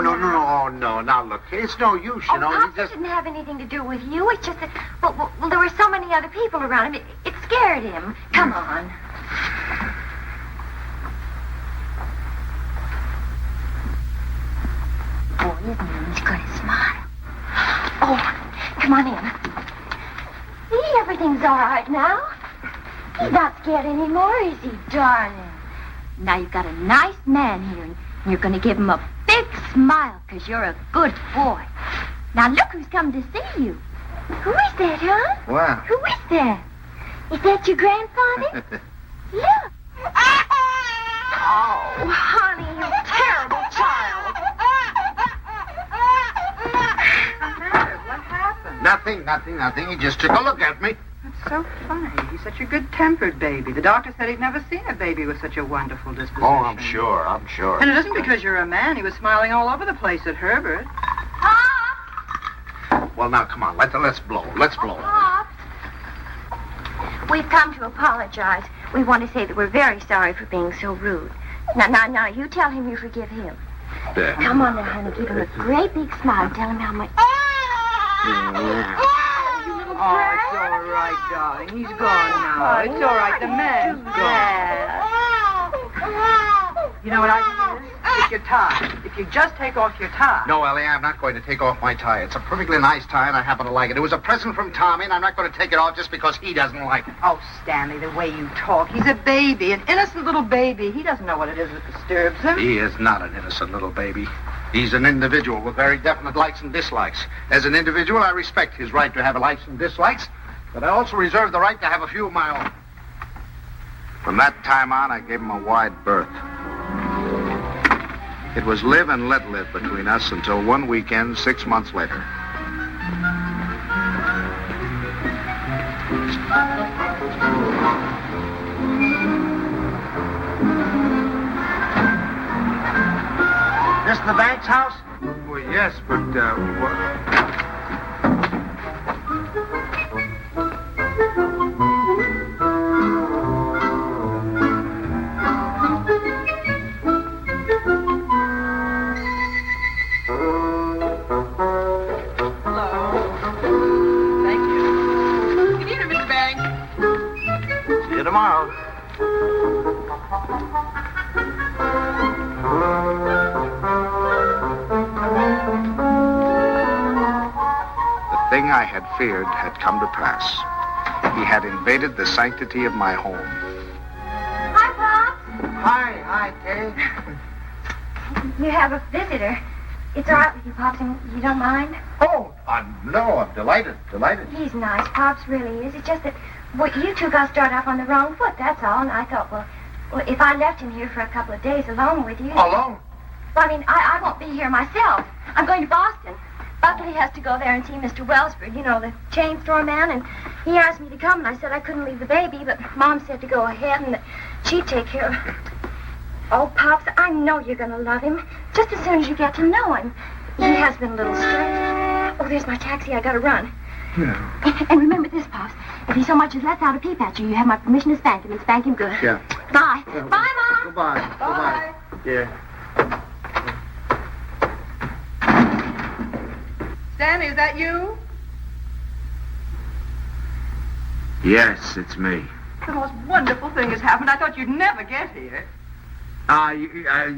no. Now, look, it's no use, you know. Pops, it didn't have anything to do with you. It's just that, well, there were so many other people around him. It scared him. Come on. Boy, isn't he? He's going to smile. Oh, come on in. See, everything's all right now. He's not scared anymore, is he, darling? Now you've got a nice man here, and you're going to give him a big smile because you're a good boy. Now look who's come to see you. Who is that, huh? What? Who is that? Is that your grandfather? Look. Oh, honey, you terrible child. What happened? Nothing. He just took a look at me. That's so funny. He's such a good-tempered baby. The doctor said he'd never seen a baby with such a wonderful disposition. Oh, I'm sure. And it isn't because you're a man. He was smiling all over the place at Herbert. Well, now, come on. Let's blow. Pop. We've come to apologize. We want to say that we're very sorry for being so rude. Now, you tell him you forgive him. There. Come on now, honey. Give him a great big smile. Tell him how much... Oh, it's all right, darling. He's gone now. It's all right. The man's gone. You know what I can do? It's your tie. If you just take off your tie. No, Ellie, I'm not going to take off my tie. It's a perfectly nice tie, and I happen to like it. It was a present from Tommy, and I'm not going to take it off just because he doesn't like it. Oh, Stanley, the way you talk. He's a baby, an innocent little baby. He doesn't know what it is that disturbs him. He is not an innocent little baby. He's an individual with very definite likes and dislikes. As an individual, I respect his right to have likes and dislikes, but I also reserve the right to have a few of my own. From that time on, I gave him a wide berth. It was live and let live between us until one weekend 6 months later. This the Banks house? Well, yes, but, thing I had feared had come to pass. He had invaded the sanctity of my home. Hi, Pops. Hi, Kay. You have a visitor. It's all right with you, Pops, and you don't mind? Oh, no, I'm delighted. He's nice, Pops really is. It's just that, well, you two got started off on the wrong foot, that's all. And I thought, well, if I left him here for a couple of days alone with you... Alone? Well, I mean, I won't be here myself. I'm going to Boston. Buckley has to go there and see Mr. Wellsford, you know, the chain store man, and he asked me to come, and I said I couldn't leave the baby, but Mom said to go ahead and that she'd take care of it. Oh, Pops, I know you're going to love him, just as soon as you get to know him. He has been a little strange. Oh, there's my taxi. I got to run. Yeah. And remember this, Pops. If he so much as lets out a peep at you, you have my permission to spank him, and spank him good. Yeah. Bye. Yeah. Bye, Mom. Goodbye. Bye. Yeah. Stanley, is that you? Yes, it's me. The most wonderful thing has happened. I thought you'd never get here.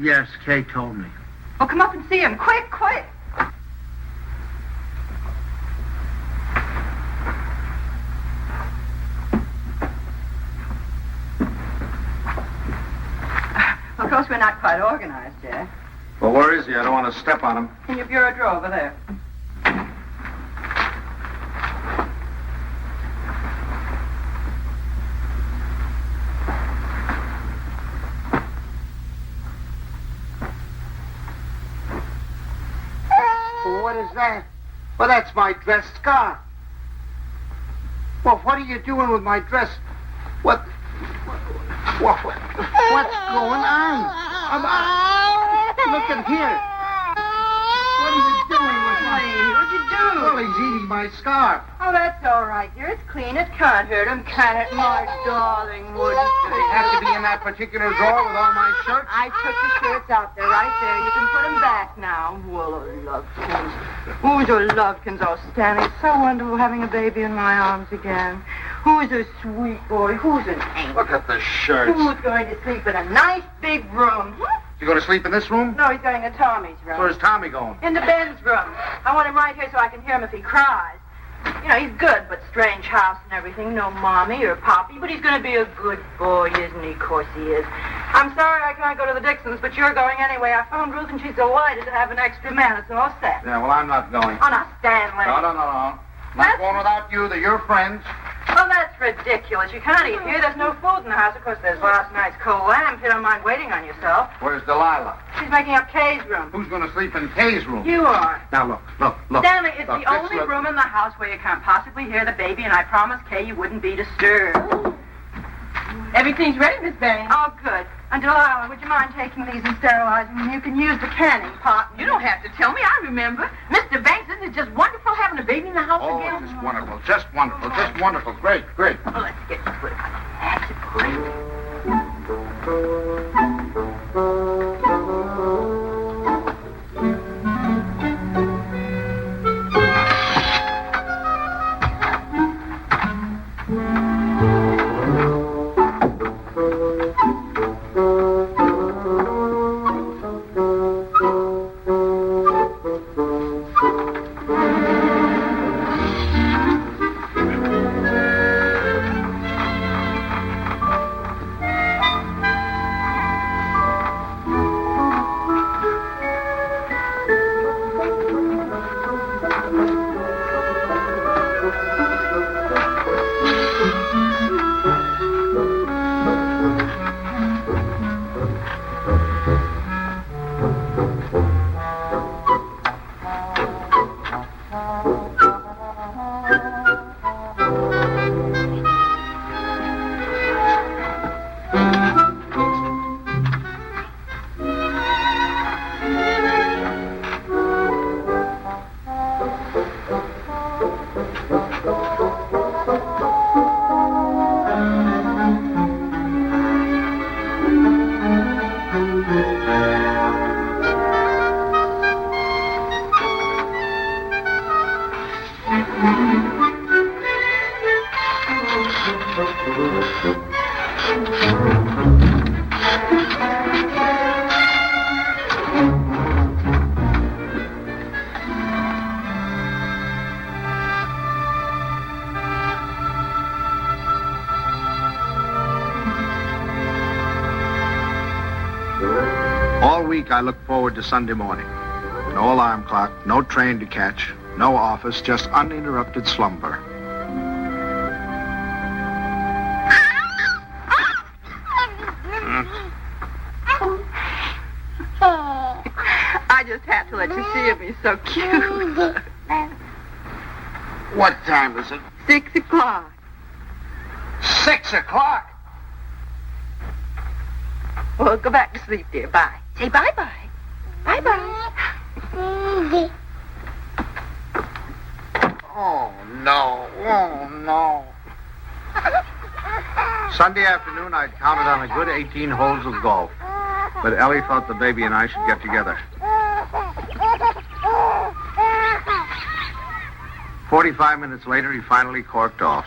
Yes, Kay told me. Well, come up and see him. Quick, quick. Of course, we're not quite organized yet. Well, where is he? I don't want to step on him. In your bureau drawer over there. What is that? Well, that's my dress scarf. Well, what are you doing with my dress? What's going on? Look at here. What are you doing with my... What'd you do? Well, he's eating my scarf. Oh, that's all right, dear. It's clean. It can't hurt him, can it, my darling wooden Does he have to be in that particular drawer with all my shirts? I took the shirts out there, right there. You can put them back now. Well, Lovekins. Who's a Lovekins? Oh, Stanley, it's so wonderful having a baby in my arms again. Who's a sweet boy? Who's an angel? Look at the shirts. Who's going to sleep in a nice big room? You going to sleep in this room? No, he's going to Tommy's room. Where's Tommy going? In the Ben's room. I want him right here so I can hear him if he cries. You know, he's good, but strange house and everything. No mommy or poppy, but he's going to be a good boy, isn't he? Of course he is. I'm sorry I can't go to the Dixons, but you're going anyway. I phoned Ruth and she's delighted to have an extra man. It's all set. Yeah, well, I'm not going. Oh, now, Stanley. No. Not going without you. They're your friends. Well, that's ridiculous. You can't eat here. There's no food in the house. Of course, there's last night's cold lamb. If you don't mind waiting on yourself. Where's Delilah? She's making up Kay's room. Who's going to sleep in Kay's room? You are. Now, look. Stanley, it's Look, the only look. room in the house where you can't possibly hear the baby, and I promised Kay you wouldn't be disturbed. Everything's ready, Miss Banks. Oh, good. And Delilah, would you mind taking these and sterilizing them? You can use the canning pot. You don't have to tell me. I remember. Mr. Banks, isn't it just wonderful having a baby in the house again? Just wonderful. Just wonderful. Great. Well, let's get to it. That's great. week, I looked forward to Sunday morning. No alarm clock, no train to catch, no office, just uninterrupted slumber. I just had to let you see him. He's so cute. What time is it? 6 o'clock. 6 o'clock? Well, go back to sleep, dear. Bye. Say bye-bye. Bye-bye. Oh, no. Oh, no. Sunday afternoon, I'd counted on a good 18 holes of golf. But Ellie thought the baby and I should get together. 45 minutes later, he finally corked off.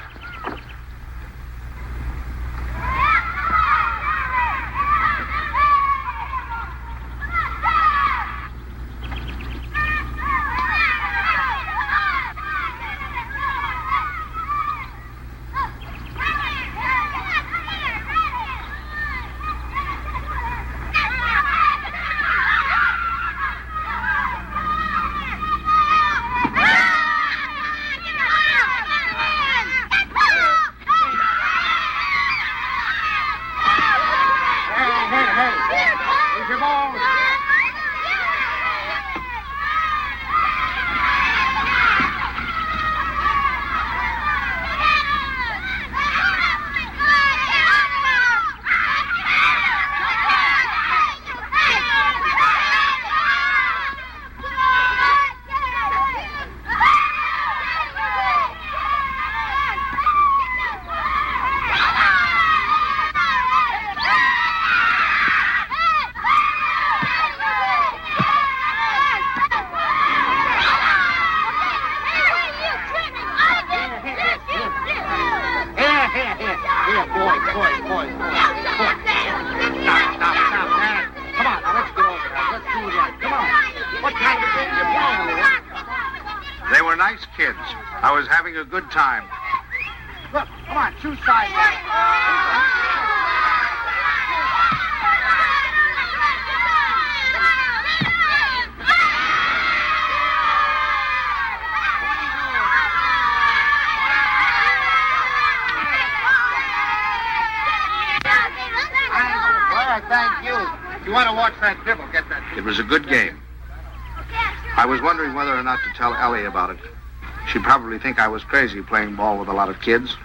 They were nice kids. I was having a good time. Look, come on, choose sides. Thank you. If you want to watch that dribble, get that. It was a good game. I was wondering whether or not to tell Ellie about it. She'd probably think I was crazy playing ball with a lot of kids.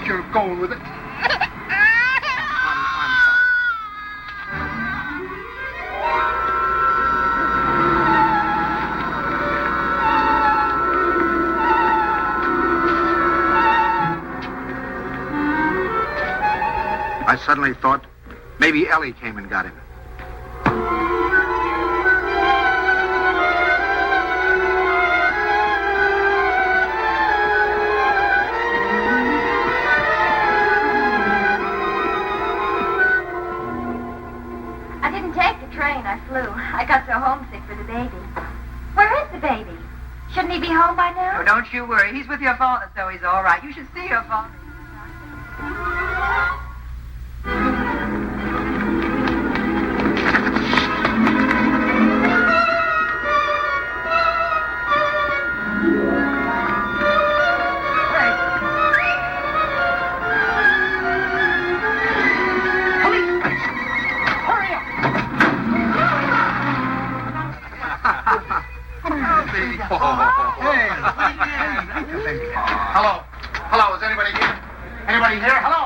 You're going with it. I suddenly thought maybe Ellie came and got him. I flew. I got so homesick for the baby. Where is the baby? Shouldn't he be home by now? Oh, don't you worry. He's with your father, so he's all right. You should see your father. Hello. Hello, is anybody here? Anybody here? Hello.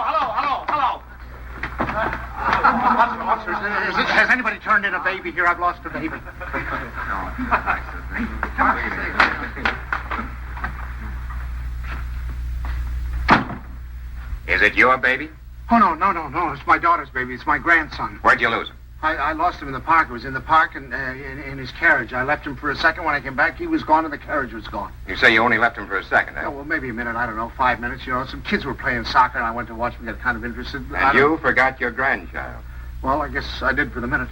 Officers, has anybody turned in a baby here? I've lost a baby. Is it your baby? Oh, no. It's my daughter's baby. It's my grandson. Where'd you lose him? I lost him in the park. He was in the park and in his carriage. I left him for a second. When I came back, he was gone and the carriage was gone. You say you only left him for a second, Oh, well, maybe a minute. I don't know, 5 minutes. You know, some kids were playing soccer, and I went to watch them, get kind of interested. And you forgot your grandchild. Well, I guess I did for the minute.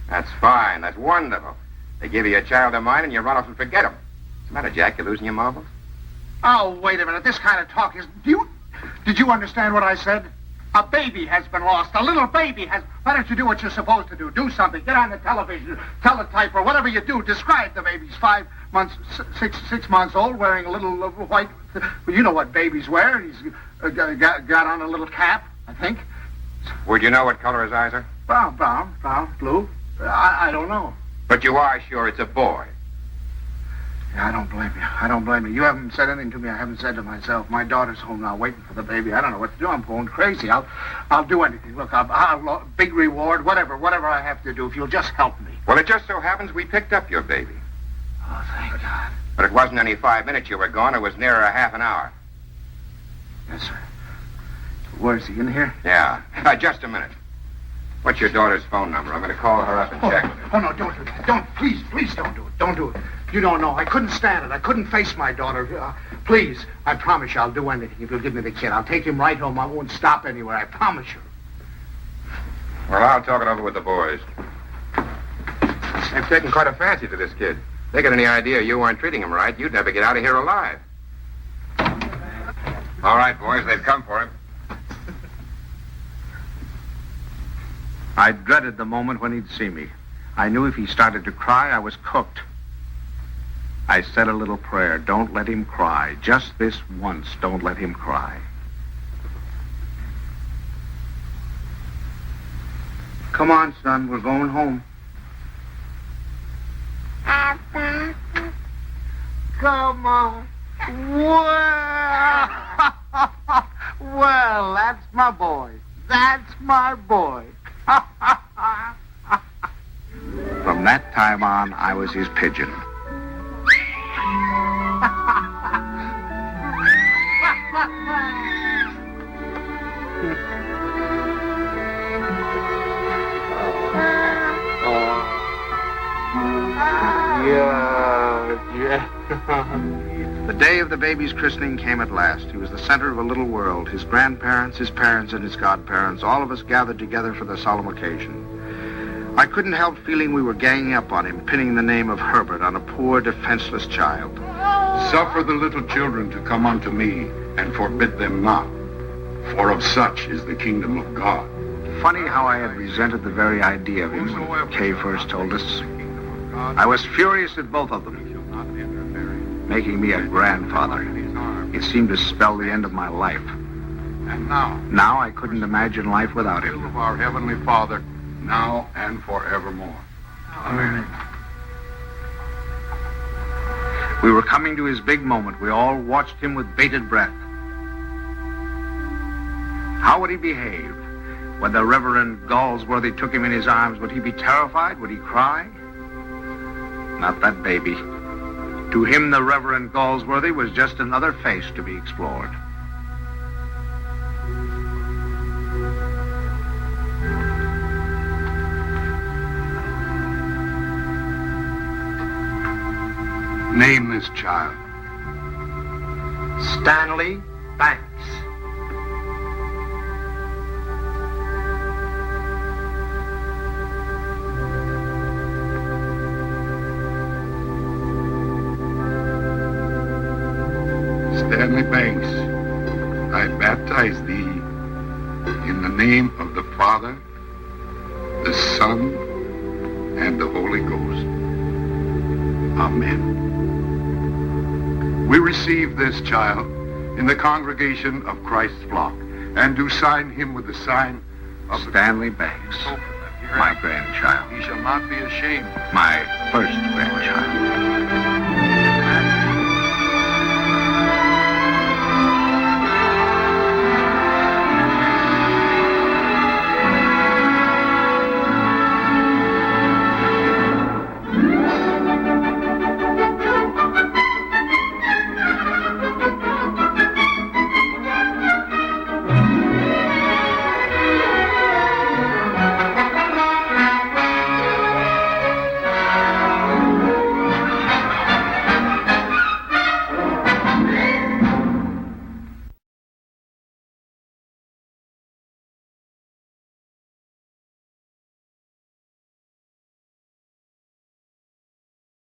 That's fine. That's wonderful. They give you a child of mine, and you run off and forget him. What's the matter, Jack? You losing your marbles? Oh, wait a minute. This kind of talk is... Did you understand what I said? A baby has been lost. A little baby has... Why don't you do what you're supposed to do? Do something. Get on the television, teletype, or whatever you do. Describe the baby. He's 5 months, 6 months old, wearing a little white... Well, you know what babies wear. He's got on a little cap, I think. Would you know what color his eyes are? Brown, blue. I don't know. But you are sure it's a boy? Yeah, I don't blame you. You haven't said anything to me I haven't said to myself. My daughter's home now waiting for the baby. I don't know what to do. I'm going crazy. I'll do anything. Look, I'll big reward, whatever I have to do, if you'll just help me. Well, it just so happens we picked up your baby. Oh, thank God. But it wasn't any 5 minutes you were gone. It was nearer a half an hour. Yes, sir. Where's he, in here? Yeah. Just a minute. What's your daughter's phone number? I'm going to call her up and check. Oh, no, don't do that. Please don't do it. Don't do it. You don't know. I couldn't stand it. I couldn't face my daughter. Please, I promise you I'll do anything if you'll give me the kid. I'll take him right home. I won't stop anywhere. I promise you. Well, I'll talk it over with the boys. They've taken quite a fancy to this kid. They got any idea you weren't treating him right, you'd never get out of here alive. All right, boys, they've come for him. I dreaded the moment when he'd see me. I knew if he started to cry, I was cooked. I said a little prayer. Don't let him cry. Just this once, don't let him cry. Come on, son. We're going home. Papa. Come on. Well, that's my boy. That's my boy. From that time on, I was his pigeon. The day of the baby's christening came at last. He was the center of a little world. His grandparents, his parents, and his godparents, all of us gathered together for the solemn occasion. I couldn't help feeling we were ganging up on him, pinning the name of Herbert on a poor, defenseless child. Suffer the little children to come unto me, and forbid them not, for of such is the kingdom of God. Funny how I had resented the very idea of him when Kay first told us. I was furious at both of them. Making me a grandfather. It seemed to spell the end of my life. And now I couldn't imagine life without him. Of our Heavenly Father, now and forevermore. Amen. We were coming to his big moment. We all watched him with bated breath. How would he behave? When the Reverend Galsworthy took him in his arms, would he be terrified? Would he cry? Not that baby. To him, the Reverend Galsworthy was just another face to be explored. Name this child. Stanley Banks. Stanley Banks, I baptize thee in the name of the Father, the Son, and the Holy Ghost. Amen. We receive this child in the congregation of Christ's flock, and do sign him with the sign of Stanley Banks, my grandchild. He shall not be ashamed. My first